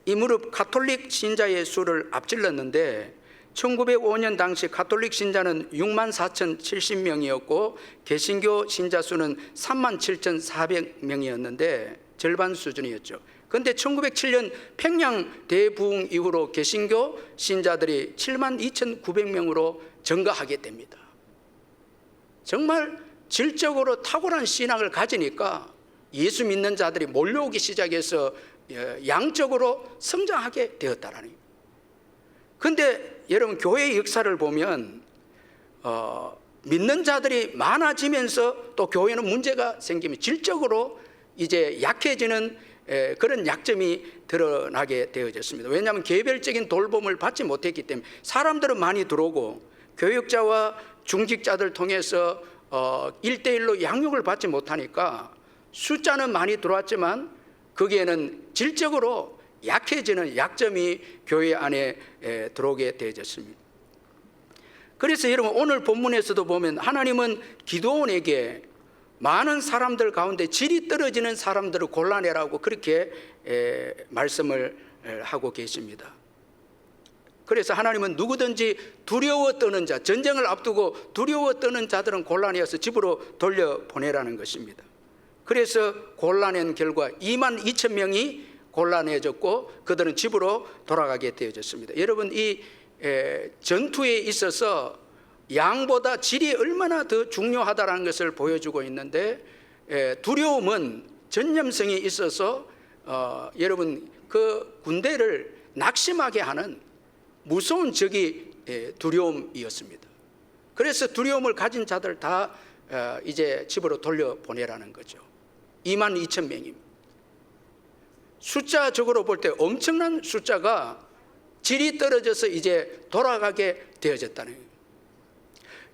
이 무렵 가톨릭 신자의 수를 앞질렀는데, 1905년 당시 가톨릭 신자는 64,070명이었고 개신교 신자 수는 37,400명이었는데 절반 수준이었죠. 그런데 1907년 평양 대부흥 이후로 개신교 신자들이 72,900명으로 증가하게 됩니다. 정말 질적으로 탁월한 신앙을 가지니까 예수 믿는 자들이 몰려오기 시작해서 양적으로 성장하게 되었다라는 거예요. 그런데 여러분 교회의 역사를 보면 믿는 자들이 많아지면서 또 교회는 문제가 생기면 질적으로 이제 약해지는 그런 약점이 드러나게 되어졌습니다. 왜냐하면 개별적인 돌봄을 받지 못했기 때문에 사람들은 많이 들어오고 교육자와 중직자들 통해서 1대1로 양육을 받지 못하니까 숫자는 많이 들어왔지만 거기에는 질적으로 약해지는 약점이 교회 안에 들어오게 되어졌습니다. 그래서 여러분 오늘 본문에서도 보면 하나님은 기드온에게 많은 사람들 가운데 질이 떨어지는 사람들을 골라내라고 그렇게 말씀을 하고 계십니다. 그래서 하나님은 누구든지 두려워 떠는 자, 전쟁을 앞두고 두려워 떠는 자들은 골라내어서 집으로 돌려보내라는 것입니다. 그래서 골라낸 결과 22,000명이 골라내졌고 그들은 집으로 돌아가게 되어졌습니다. 여러분 이 전투에 있어서 양보다 질이 얼마나 더 중요하다는 것을 보여주고 있는데, 두려움은 전념성이 있어서 여러분 그 군대를 낙심하게 하는 무서운 적이 두려움이었습니다. 그래서 두려움을 가진 자들 다 이제 집으로 돌려보내라는 거죠. 22,000명입니다. 숫자적으로 볼 때 엄청난 숫자가 질이 떨어져서 이제 돌아가게 되어졌다는 거예요.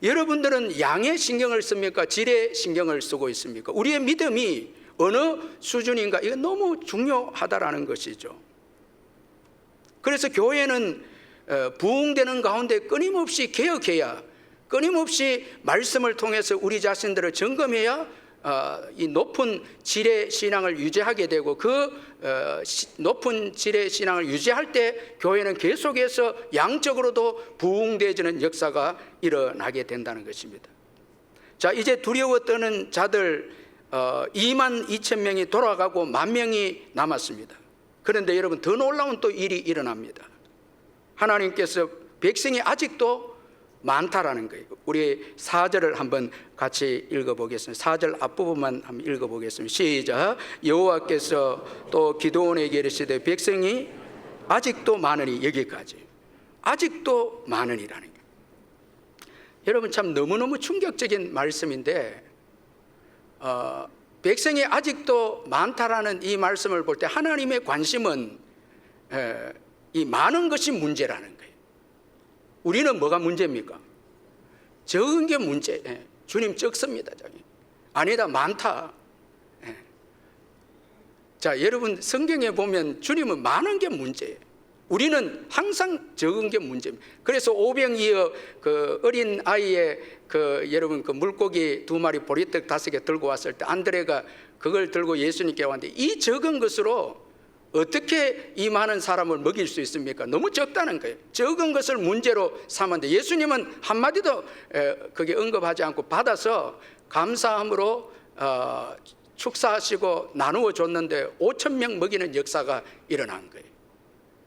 여러분들은 양의 신경을 씁니까? 질의 신경을 쓰고 있습니까? 우리의 믿음이 어느 수준인가, 이거 너무 중요하다라는 것이죠. 그래서 교회는 부흥되는 가운데 끊임없이 개혁해야, 끊임없이 말씀을 통해서 우리 자신들을 점검해야 이 높은 질의 신앙을 유지하게 되고, 그 높은 질의 신앙을 유지할 때 교회는 계속해서 양적으로도 부흥되어지는 역사가 일어나게 된다는 것입니다. 자, 이제 두려워 떠는 자들 2만 2천 명이 돌아가고 1만 명이 남았습니다. 그런데 여러분, 더 놀라운 또 일이 일어납니다. 하나님께서 백성이 아직도 많다라는 거예요. 우리 4절을 한번 같이 읽어보겠습니다. 4절 앞부분만 한번 읽어보겠습니다. 시작. 여호와께서 또 기드온에게 이르시되 백성이 아직도 많으니, 여기까지 아직도 많으니라는 거예요. 여러분, 참 너무너무 충격적인 말씀인데, 백성이 아직도 많다라는 이 말씀을 볼 때 하나님의 관심은 이 많은 것이 문제라는 거예요. 우리는 뭐가 문제입니까? 적은 게 문제. 주님 적습니다. 아니다, 많다. 자, 여러분, 성경에 보면 주님은 많은 게 문제예요. 우리는 항상 적은 게 문제입니다. 그래서 오병이어 그 어린 아이의 여러분 그 물고기 2마리 보리떡 5개 들고 왔을 때 안드레가 그걸 들고 예수님께 왔는데, 이 적은 것으로 어떻게 이 많은 사람을 먹일 수 있습니까? 너무 적다는 거예요. 적은 것을 문제로 삼았는데 예수님은 한마디도 그게 언급하지 않고 받아서 감사함으로 축사하시고 나누어 줬는데 5천 명 먹이는 역사가 일어난 거예요.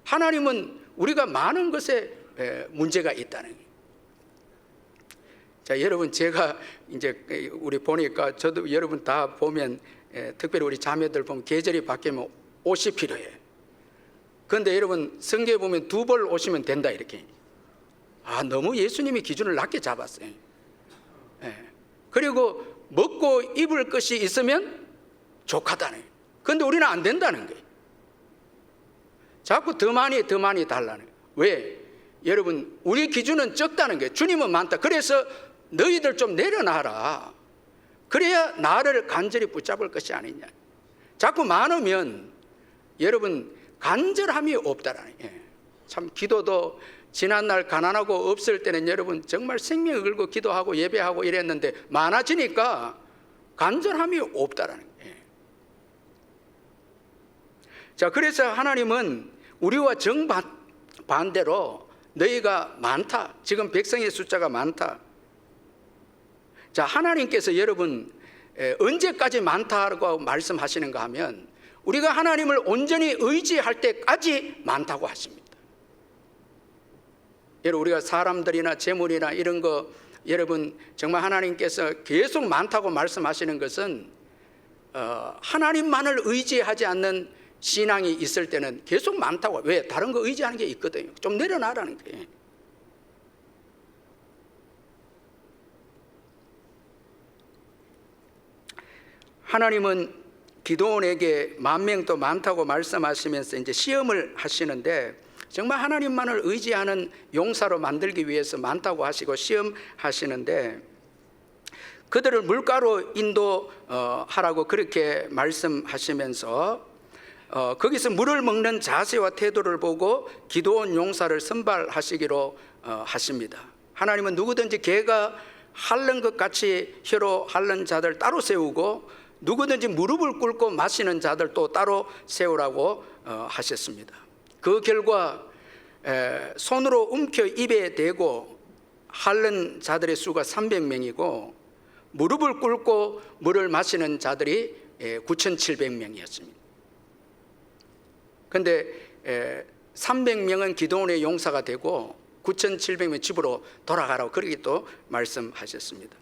하나님은 우리가 많은 것에 문제가 있다는 거예요. 자, 여러분, 제가 이제 우리 보니까 저도 여러분 다 보면 특별히 우리 자매들 보면 계절이 바뀌면 옷이 필요해. 그런데 여러분, 성경에 보면 2벌 오시면 된다 이렇게. 너무 예수님이 기준을 낮게 잡았어요. 그리고 먹고 입을 것이 있으면 족하다는 거예요. 그런데 우리는 안 된다는 거예요. 자꾸 더 많이 달라는 거예요. 왜? 여러분, 우리 기준은 적다는 거예요. 주님은 많다. 그래서 너희들 좀 내려놔라. 그래야 나를 간절히 붙잡을 것이 아니냐. 자꾸 많으면 여러분 간절함이 없다라는 거예요. 참, 기도도 지난날 가난하고 없을 때는 여러분 정말 생명을 걸고 기도하고 예배하고 이랬는데 많아지니까 간절함이 없다라는 거예요. 자, 그래서 하나님은 우리와 정반대로 너희가 많다. 지금 백성의 숫자가 많다. 자, 하나님께서 여러분 언제까지 많다고 말씀하시는가 하면 우리가 하나님을 온전히 의지할 때까지 많다고 하십니다. 여러분, 우리가 사람들이나 재물이나 이런 거 여러분 정말 하나님께서 계속 많다고 말씀하시는 것은 하나님만을 의지하지 않는 신앙이 있을 때는 계속 많다고. 왜? 다른 거 의지하는 게 있거든요. 좀 내려놔라는 거예요. 하나님은 기드온에게 10,000명도 많다고 말씀하시면서 이제 시험을 하시는데, 정말 하나님만을 의지하는 용사로 만들기 위해서 많다고 하시고 시험하시는데, 그들을 물가로 인도하라고 그렇게 말씀하시면서 거기서 물을 먹는 자세와 태도를 보고 기드온 용사를 선발하시기로 하십니다. 하나님은 누구든지 개가 핥는 것 같이 혀로 핥는 자들 따로 세우고 누구든지 무릎을 꿇고 마시는 자들 또 따로 세우라고 하셨습니다. 그 결과 손으로 움켜 입에 대고 핥는 자들의 수가 300명이고 무릎을 꿇고 물을 마시는 자들이 9,700명이었습니다. 그런데 300명은 기드온의 용사가 되고 9,700명 집으로 돌아가라고 그렇게 또 말씀하셨습니다.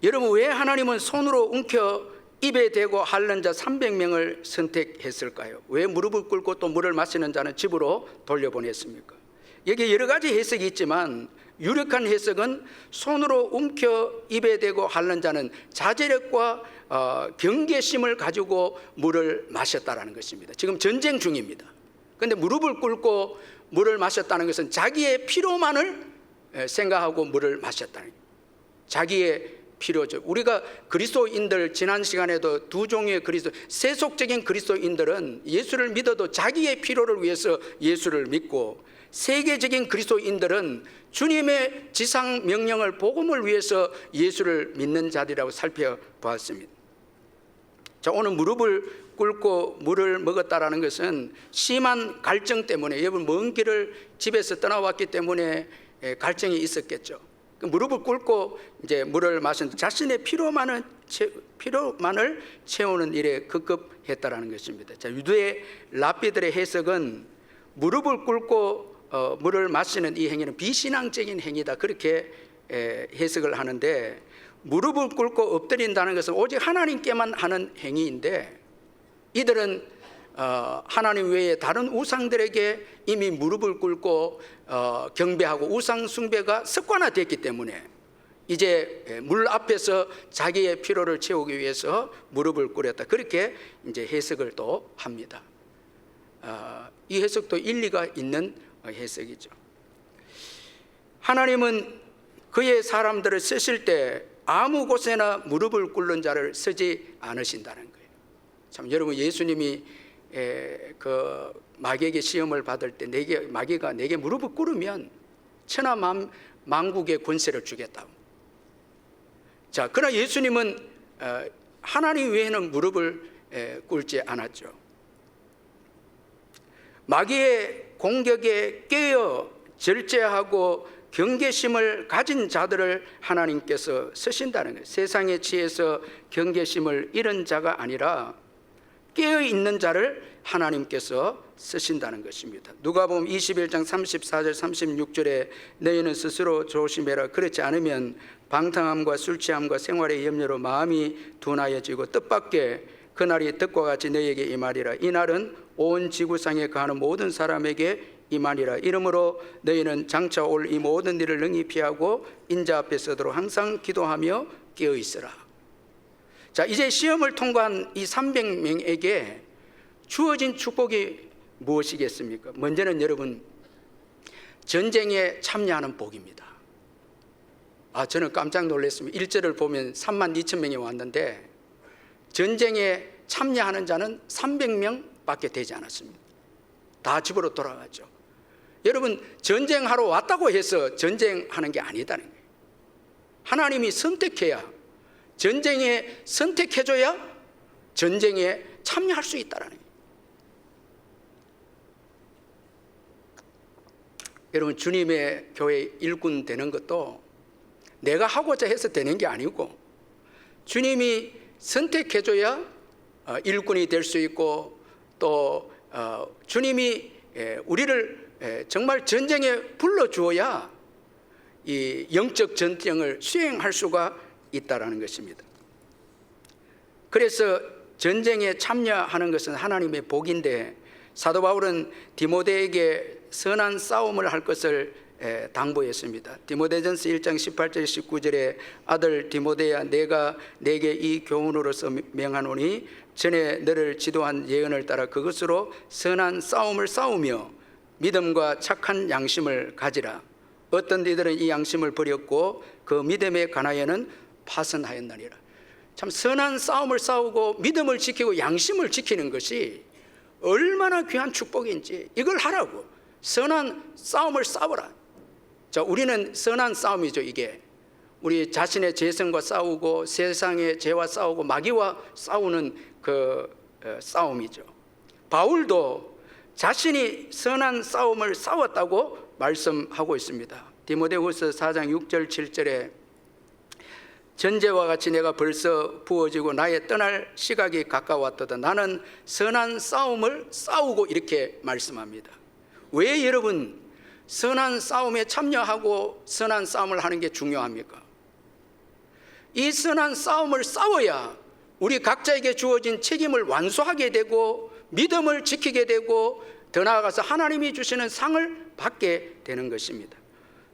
여러분, 왜 하나님은 손으로 움켜 입에 대고 핥는 자 300명을 선택했을까요? 왜 무릎을 꿇고 또 물을 마시는 자는 집으로 돌려보냈습니까? 여기 여러 가지 해석이 있지만 유력한 해석은 손으로 움켜 입에 대고 핥는 자는 자제력과 경계심을 가지고 물을 마셨다라는 것입니다. 지금 전쟁 중입니다. 그런데 무릎을 꿇고 물을 마셨다는 것은 자기의 피로만을 생각하고 물을 마셨다는 거예요. 자기의 필요죠. 우리가 그리스도인들 지난 시간에도 두 종류의 세속적인 그리스도인들은 예수를 믿어도 자기의 필요를 위해서 예수를 믿고, 세계적인 그리스도인들은 주님의 지상 명령을 복음을 위해서 예수를 믿는 자들이라고 살펴보았습니다. 자, 오늘 무릎을 꿇고 물을 먹었다라는 것은 심한 갈증 때문에, 여러분 먼 길을 집에서 떠나왔기 때문에 갈증이 있었겠죠. 무릎을 꿇고 이제 물을 마신 자신의 피로만을 채우는 일에 급급했다라는 것입니다. 자, 유대 랍비들의 해석은 무릎을 꿇고 물을 마시는 이 행위는 비신앙적인 행위다, 그렇게 해석을 하는데, 무릎을 꿇고 엎드린다는 것은 오직 하나님께만 하는 행위인데, 이들은 하나님 외에 다른 우상들에게 이미 무릎을 꿇고 경배하고 우상 숭배가 습관화됐기 때문에 이제 물 앞에서 자기의 피로를 채우기 위해서 무릎을 꿇었다, 그렇게 이제 해석을 또 합니다. 이 해석도 일리가 있는 해석이죠. 하나님은 그의 사람들을 쓰실 때 아무 곳에나 무릎을 꿇는 자를 쓰지 않으신다는 거예요. 참, 여러분, 예수님이 그 마귀에게 시험을 받을 때 마귀가 내게 무릎을 꿇으면 천하 만국의 권세를 주겠다고. 자, 그러나 예수님은 하나님 외에는 무릎을 꿇지 않았죠. 마귀의 공격에 깨어 절제하고 경계심을 가진 자들을 하나님께서 쓰신다는 거예요. 세상에 취해서 경계심을 잃은 자가 아니라 깨어있는 자를 하나님께서 쓰신다는 것입니다. 누가복음 21장 34절 36절에 너희는 스스로 조심해라. 그렇지 않으면 방탕함과 술취함과 생활의 염려로 마음이 둔하여지고 뜻밖의 그날이 뜻과 같이 너희에게 임하리라. 이날은 온 지구상에 거하는 모든 사람에게 임하리라. 이러므로 너희는 장차 올 이 모든 일을 능히 피하고 인자 앞에 서도록 항상 기도하며 깨어 있으라. 자, 이제 시험을 통과한 이 300명에게 주어진 축복이 무엇이겠습니까? 먼저는 여러분, 전쟁에 참여하는 복입니다. 저는 깜짝 놀랐습니다. 1절을 보면 32,000명이 왔는데 전쟁에 참여하는 자는 300명밖에 되지 않았습니다. 다 집으로 돌아갔죠. 여러분, 전쟁하러 왔다고 해서 전쟁하는 게 아니다는 거예요. 하나님이 선택해야, 전쟁에 선택해줘야 전쟁에 참여할 수 있다는 거예요. 여러분, 주님의 교회 일꾼 되는 것도 내가 하고자 해서 되는 게 아니고 주님이 선택해줘야 일꾼이 될 수 있고, 또 주님이 우리를 정말 전쟁에 불러주어야 이 영적 전쟁을 수행할 수가 있다라는 것입니다. 그래서 전쟁에 참여하는 것은 하나님의 복인데, 사도 바울은 디모데에게 선한 싸움을 할 것을 당부했습니다. 디모데전서 1장 18절 19절에 아들 디모데야, 내가 내게 이 교훈으로서 명하노니 전에 너를 지도한 예언을 따라 그것으로 선한 싸움을 싸우며 믿음과 착한 양심을 가지라. 어떤 이들은 이 양심을 버렸고 그 믿음에 관하여는 파선하였느니라. 참, 선한 싸움을 싸우고 믿음을 지키고 양심을 지키는 것이 얼마나 귀한 축복인지, 이걸 하라고. 선한 싸움을 싸워라. 자, 우리는 선한 싸움이죠. 이게 우리 자신의 죄성과 싸우고 세상의 죄와 싸우고 마귀와 싸우는 그 싸움이죠. 바울도 자신이 선한 싸움을 싸웠다고 말씀하고 있습니다. 디모데후서 4장 6절 7절에 전제와 같이 내가 벌써 부어지고 나의 떠날 시각이 가까웠도다. 나는 선한 싸움을 싸우고, 이렇게 말씀합니다. 왜 여러분 선한 싸움에 참여하고 선한 싸움을 하는 게 중요합니까? 이 선한 싸움을 싸워야 우리 각자에게 주어진 책임을 완수하게 되고 믿음을 지키게 되고 더 나아가서 하나님이 주시는 상을 받게 되는 것입니다.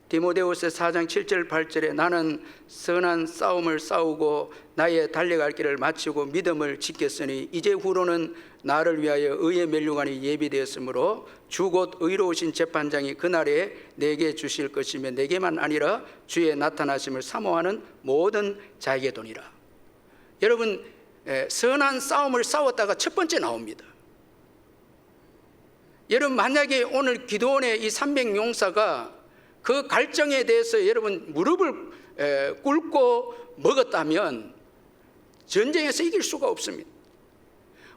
디모데후서 4장 7절 8절에 나는 선한 싸움을 싸우고 나의 달려갈 길을 마치고 믿음을 지켰으니 이제 후로는 나를 위하여 의의 면류관이 예비되었으므로 주 곧 의로우신 재판장이 그날에 내게 주실 것이며 내게만 아니라 주의 나타나심을 사모하는 모든 자에게 도니라. 여러분, 선한 싸움을 싸웠다가 첫 번째 나옵니다. 여러분, 만약에 오늘 기도원의 이 300용사가 그 갈증에 대해서 여러분 무릎을 꿇고 먹었다면 전쟁에서 이길 수가 없습니다.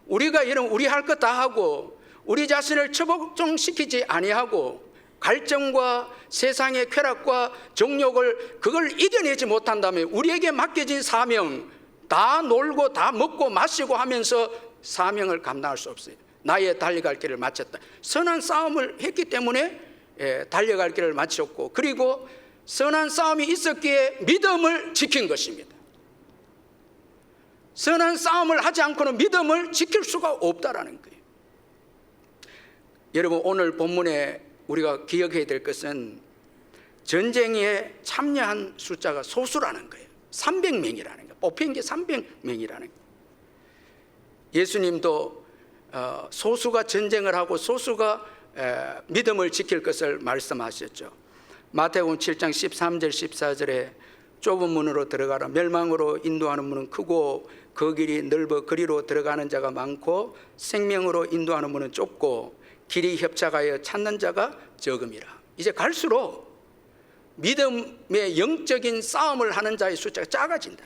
우리가 여러분 우리 할 것 다 하고 우리 자신을 처복종시키지 아니하고 갈증과 세상의 쾌락과 정욕을 그걸 이겨내지 못한다면 우리에게 맡겨진 사명 다 놀고 다 먹고 마시고 하면서 사명을 감당할 수 없어요. 나의 달려갈 길을 마쳤다. 선한 싸움을 했기 때문에 달려갈 길을 마쳤고 그리고 선한 싸움이 있었기에 믿음을 지킨 것입니다. 선한 싸움을 하지 않고는 믿음을 지킬 수가 없다라는 거예요. 여러분, 오늘 본문에 우리가 기억해야 될 것은 전쟁에 참여한 숫자가 소수라는 거예요. 300명이라는 거예요. 뽑힌 게 300명이라는 거예요. 예수님도 소수가 전쟁을 하고 소수가 믿음을 지킬 것을 말씀하셨죠. 마태복음 7장 13절 14절에 좁은 문으로 들어가라. 멸망으로 인도하는 문은 크고 그 길이 넓어 그리로 들어가는 자가 많고 생명으로 인도하는 문은 좁고 길이 협착하여 찾는 자가 적음이라. 이제 갈수록 믿음의 영적인 싸움을 하는 자의 숫자가 작아진다.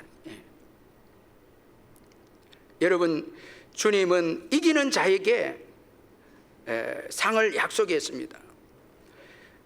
여러분, 주님은 이기는 자에게 상을 약속했습니다.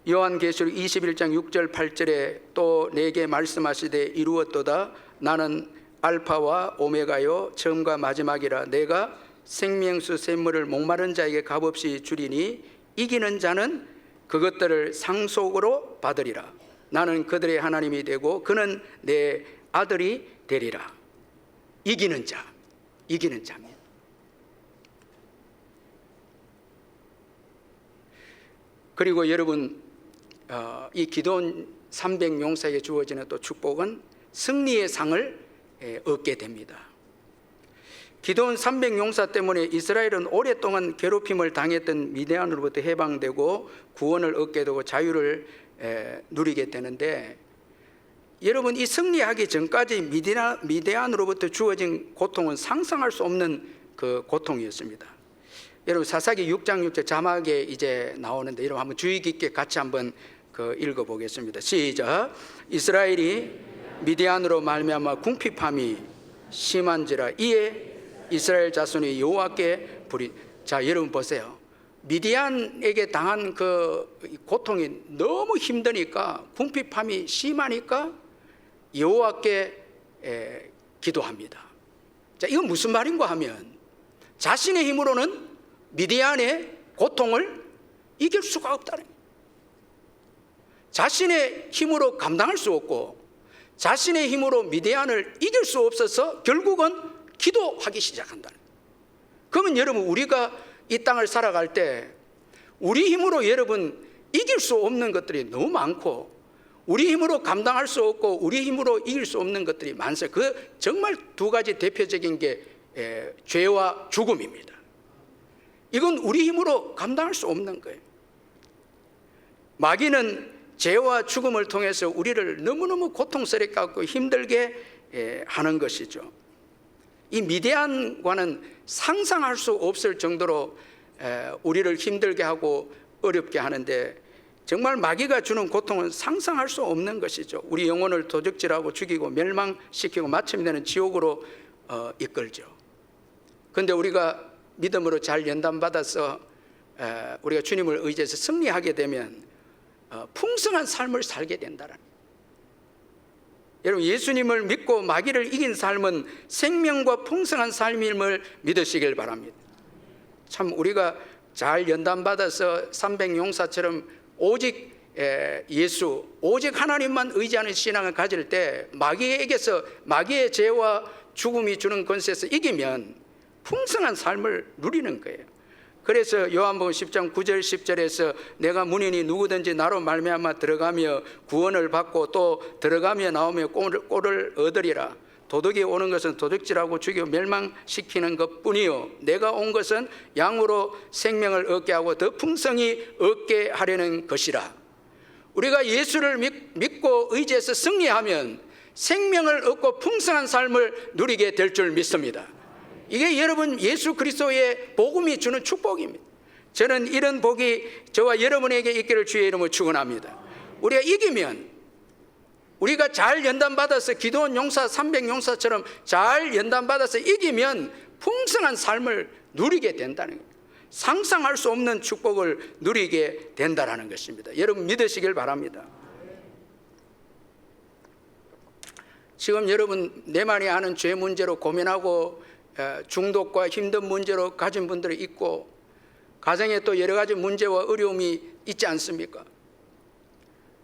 요한계시록 21장 6절 8절에 또 내게 말씀하시되 이루었도다. 나는 알파와 오메가요 처음과 마지막이라. 내가 생명수 샘물을 목마른 자에게 값없이 주리니 이기는 자는 그것들을 상속으로 받으리라. 나는 그들의 하나님이 되고 그는 내 아들이 되리라. 이기는 자, 이기는 자입니다. 그리고 여러분, 이 기도원 300용사에게 주어지는 또 축복은 승리의 상을 얻게 됩니다. 기도원 300용사 때문에 이스라엘은 오랫동안 괴롭힘을 당했던 미디안으로부터 해방되고 구원을 얻게 되고 자유를 누리게 되는데, 여러분, 이 승리하기 전까지 미디안으로부터 주어진 고통은 상상할 수 없는 그 고통이었습니다. 여러분, 사사기 6장 6절 자막에 이제 나오는데 여러분 한번 주의 깊게 같이 한번 읽어보겠습니다. 시작. 이스라엘이 미디안으로 말미암아 궁핍함이 심한지라 이에 이스라엘 자손이 여호와께 부리. 자, 여러분 보세요. 미디안에게 당한 그 고통이 너무 힘드니까, 궁핍함이 심하니까 여호와께 기도합니다. 자, 이건 무슨 말인가 하면 자신의 힘으로는 미디안의 고통을 이길 수가 없다는 거예요. 자신의 힘으로 감당할 수 없고 자신의 힘으로 미디안을 이길 수 없어서 결국은 기도하기 시작한다는 거예요. 그러면 여러분, 우리가 이 땅을 살아갈 때 우리 힘으로 여러분 이길 수 없는 것들이 너무 많고 우리 힘으로 감당할 수 없고 우리 힘으로 이길 수 없는 것들이 많아요. 그 정말 두 가지 대표적인 게 죄와 죽음입니다. 이건 우리 힘으로 감당할 수 없는 거예요. 마귀는 죄와 죽음을 통해서 우리를 너무너무 고통스럽게 하고 힘들게 하는 것이죠. 이 미디안과는 상상할 수 없을 정도로 우리를 힘들게 하고 어렵게 하는데, 정말 마귀가 주는 고통은 상상할 수 없는 것이죠. 우리 영혼을 도적질하고 죽이고 멸망시키고 마침내는 지옥으로 이끌죠. 그런데 우리가 믿음으로 잘 연단받아서 우리가 주님을 의지해서 승리하게 되면 풍성한 삶을 살게 된다는. 여러분, 예수님을 믿고 마귀를 이긴 삶은 생명과 풍성한 삶임을 믿으시길 바랍니다. 참 우리가 잘 연단받아서 300용사처럼 오직 예수, 오직 하나님만 의지하는 신앙을 가질 때 마귀에게서, 마귀의 죄와 죽음이 주는 권세에서 이기면 풍성한 삶을 누리는 거예요. 그래서 요한복음 10장 9절 10절에서 내가 문이니 누구든지 나로 말미암아 들어가며 구원을 받고 또 들어가며 나오며 꼴을 얻으리라. 도둑이 오는 것은 도둑질하고 죽이고 멸망시키는 것뿐이요 내가 온 것은 양으로 생명을 얻게 하고 더 풍성히 얻게 하려는 것이라. 우리가 예수를 믿고 의지해서 승리하면 생명을 얻고 풍성한 삶을 누리게 될 줄 믿습니다. 이게 여러분 예수 그리스도의 복음이 주는 축복입니다. 저는 이런 복이 저와 여러분에게 있기를 주의 이름으로 축원합니다. 우리가 이기면, 우리가 잘 연단받아서 기도원 용사 300 용사처럼 잘 연단받아서 이기면 풍성한 삶을 누리게 된다는 거예요. 상상할 수 없는 축복을 누리게 된다는 것입니다. 여러분 믿으시길 바랍니다. 지금 여러분 내만이 아는 죄 문제로 고민하고 중독과 힘든 문제로 가진 분들이 있고 가정에 또 여러 가지 문제와 어려움이 있지 않습니까?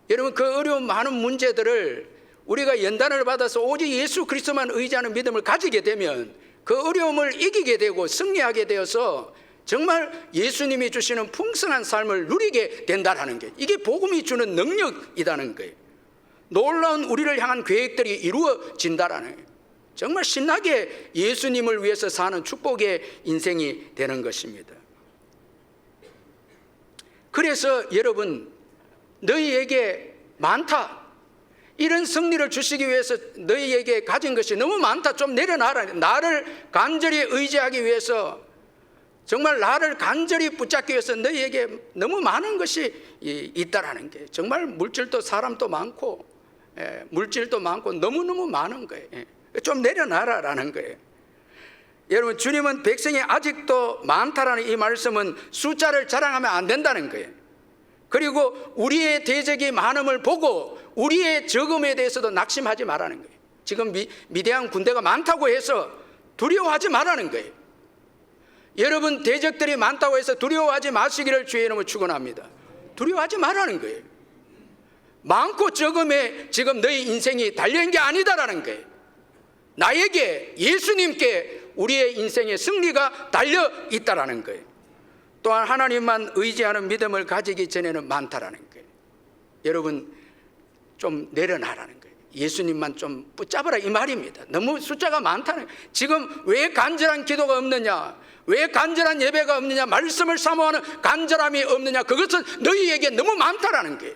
여러분 그 어려운 많은 문제들을 우리가 연단을 받아서 오직 예수 그리스도만 의지하는 믿음을 가지게 되면 그 어려움을 이기게 되고 승리하게 되어서 정말 예수님이 주시는 풍성한 삶을 누리게 된다는 게, 이게 복음이 주는 능력이라는 거예요. 놀라운 우리를 향한 계획들이 이루어진다라는 거예요. 정말 신나게 예수님을 위해서 사는 축복의 인생이 되는 것입니다. 그래서 여러분 너희에게 많다, 이런 승리를 주시기 위해서 너희에게 가진 것이 너무 많다, 좀 내려놔라. 나를 간절히 의지하기 위해서, 정말 나를 간절히 붙잡기 위해서 너희에게 너무 많은 것이 있다라는 게, 정말 물질도 사람도 많고 물질도 많고 너무너무 많은 거예요. 좀 내려놔라라는 거예요. 여러분 주님은 백성이 아직도 많다라는 이 말씀은 숫자를 자랑하면 안 된다는 거예요. 그리고 우리의 대적이 많음을 보고 우리의 적음에 대해서도 낙심하지 말라는 거예요. 지금 미대한 군대가 많다고 해서 두려워하지 말라는 거예요. 여러분 대적들이 많다고 해서 두려워하지 마시기를 주의 이름으로 축원합니다. 두려워하지 말라는 거예요. 많고 적음에 지금 너희 인생이 달려있는 게 아니다라는 거예요. 나에게, 예수님께 우리의 인생의 승리가 달려있다라는 거예요. 또한 하나님만 의지하는 믿음을 가지기 전에는 많다라는 거예요. 여러분 좀 내려놔라는 거예요. 예수님만 좀 붙잡아라 이 말입니다. 너무 숫자가 많다는 거예요. 지금 왜 간절한 기도가 없느냐, 왜 간절한 예배가 없느냐, 말씀을 사모하는 간절함이 없느냐, 그것은 너희에게 너무 많다라는 거예요.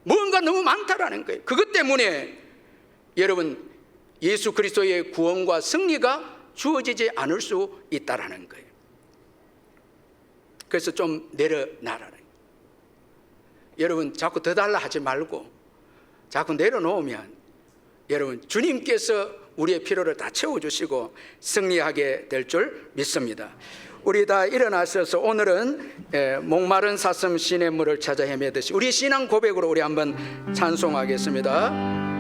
뭔가 너무 많다라는 거예요. 그것 때문에 여러분 예수 그리스도의 구원과 승리가 주어지지 않을 수 있다라는 거예요. 그래서 좀 내려놔라는 거예요. 여러분 자꾸 더 달라 하지 말고 자꾸 내려놓으면 여러분 주님께서 우리의 필요를 다 채워주시고 승리하게 될 줄 믿습니다. 우리 다 일어나셔서 오늘은 목마른 사슴 시냇물을 찾아 헤매듯이 우리 신앙 고백으로 우리 한번 찬송하겠습니다.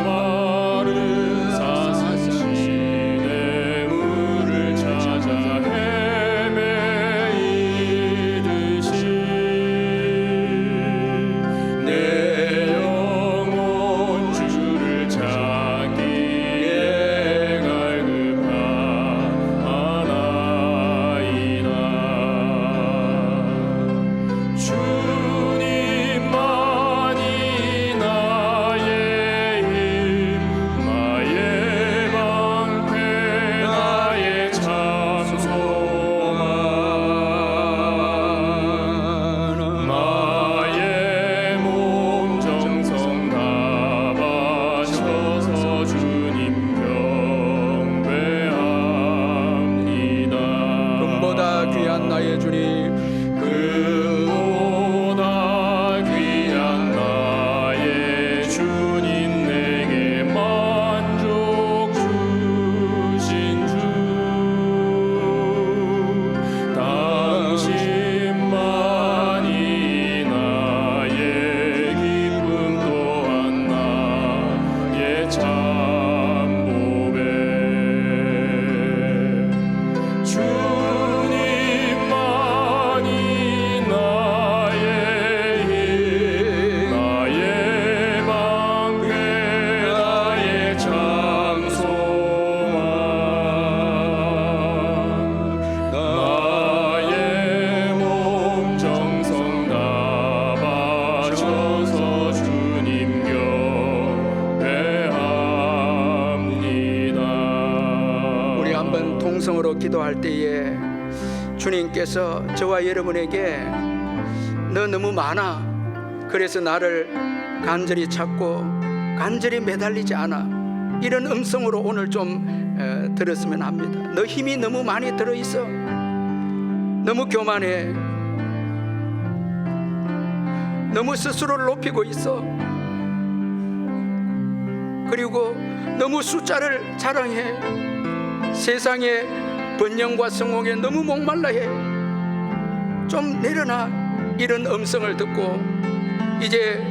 목마른 사슴 시냇물을 찾아 헤매이듯이 내 영혼 주를 찾기에 갈급하나이다. 주님만이 나의 나의 방패, 나의 참 소망, 나의 몸 정성 다 바쳐서 주님 경배합니다. 금보다 귀한 나의 주님, 그보다 귀한 나의 주님, 내게 만족 주신 주, 당신만이 나의 기쁨 또한 나의 참 보배. 주님만이 통성으로 기도할 때에 주님께서 저와 여러분에게 너 너무 많아, 그래서 나를 간절히 찾고 간절히 매달리지 않아, 이런 음성으로 오늘 좀 들었으면 합니다. 너 힘이 너무 많이 들어있어, 너무 교만해, 너무 스스로를 높이고 있어, 그리고 너무 숫자를 자랑해, 세상의 번영과 성공에 너무 목말라해, 좀 내려놔, 이런 음성을 듣고 이제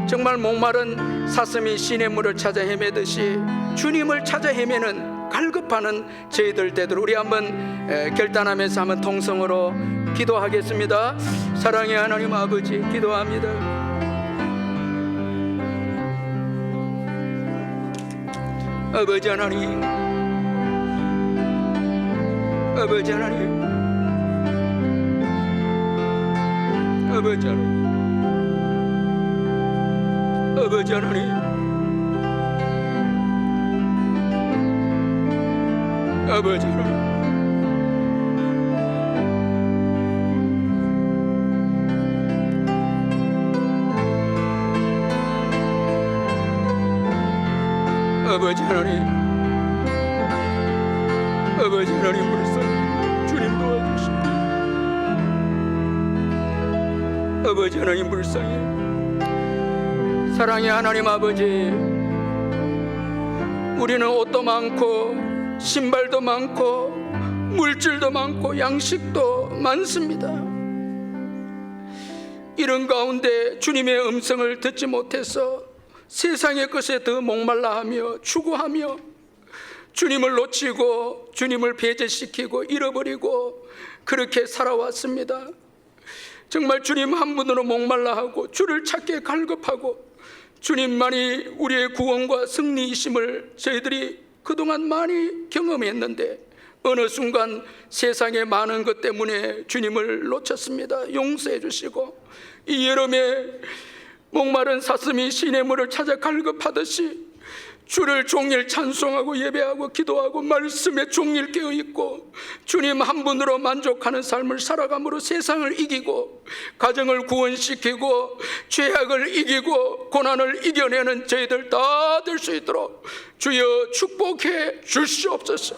정말 목마른 사슴이 시냇물을 찾아 헤매듯이 주님을 찾아 헤매는 갈급하는 저희들 되도록 우리 한번 결단하면서 한번 통성으로 기도하겠습니다. 사랑의 하나님 아버지, 기도합니다. 아버지 하나님, 아버지 하나님, 아버지 하나님, 아버지 하나님, 아버지 하나님, 아버지 하나님, 아버지 하나님, 불쌍히 주님 도와주시고, 아버지 하나님 불쌍히, 사랑의 하나님 아버지, 우리는 옷도 많고 신발도 많고 물질도 많고 양식도 많습니다. 이런 가운데 주님의 음성을 듣지 못해서 세상의 것에 더 목말라하며 추구하며 주님을 놓치고 주님을 배제시키고 잃어버리고 그렇게 살아왔습니다. 정말 주님 한 분으로 목말라하고 주를 찾게 갈급하고 주님만이 우리의 구원과 승리이심을 저희들이 그동안 많이 경험했는데 어느 순간 세상의 많은 것 때문에 주님을 놓쳤습니다. 용서해 주시고 이 여름에 목마른 사슴이 시냇물을 찾아 갈급하듯이 주를 종일 찬송하고 예배하고 기도하고 말씀에 종일 깨어있고 주님 한 분으로 만족하는 삶을 살아감으로 세상을 이기고 가정을 구원시키고 죄악을 이기고 고난을 이겨내는 저희들 다 될 수 있도록 주여 축복해 주시옵소서.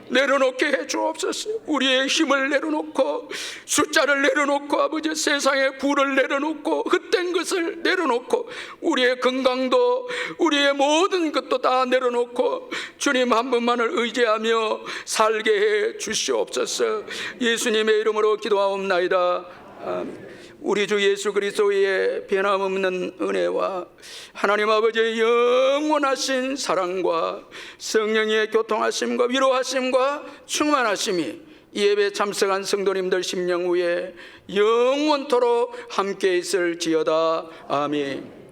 내려놓게 해 주옵소서. 우리의 힘을 내려놓고 숫자를 내려놓고 아버지 세상의 부를 내려놓고 헛된 것을 내려놓고 우리의 건강도 우리의 모든 것도 다 내려놓고 주님 한 분만을 의지하며 살게 해 주시옵소서. 예수님의 이름으로 기도하옵나이다. 아멘. 우리 주 예수 그리스도의 변함없는 은혜와 하나님 아버지의 영원하신 사랑과 성령의 교통하심과 위로하심과 충만하심이 이 예배 참석한 성도님들 심령 위에 영원토록 함께 있을지어다. 아멘.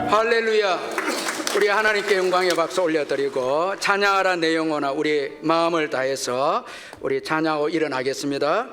할렐루야. 우리 하나님께 영광의 박수 올려드리고 찬양하라 내 영혼아, 우리 마음을 다해서 우리 찬양하고 일어나겠습니다.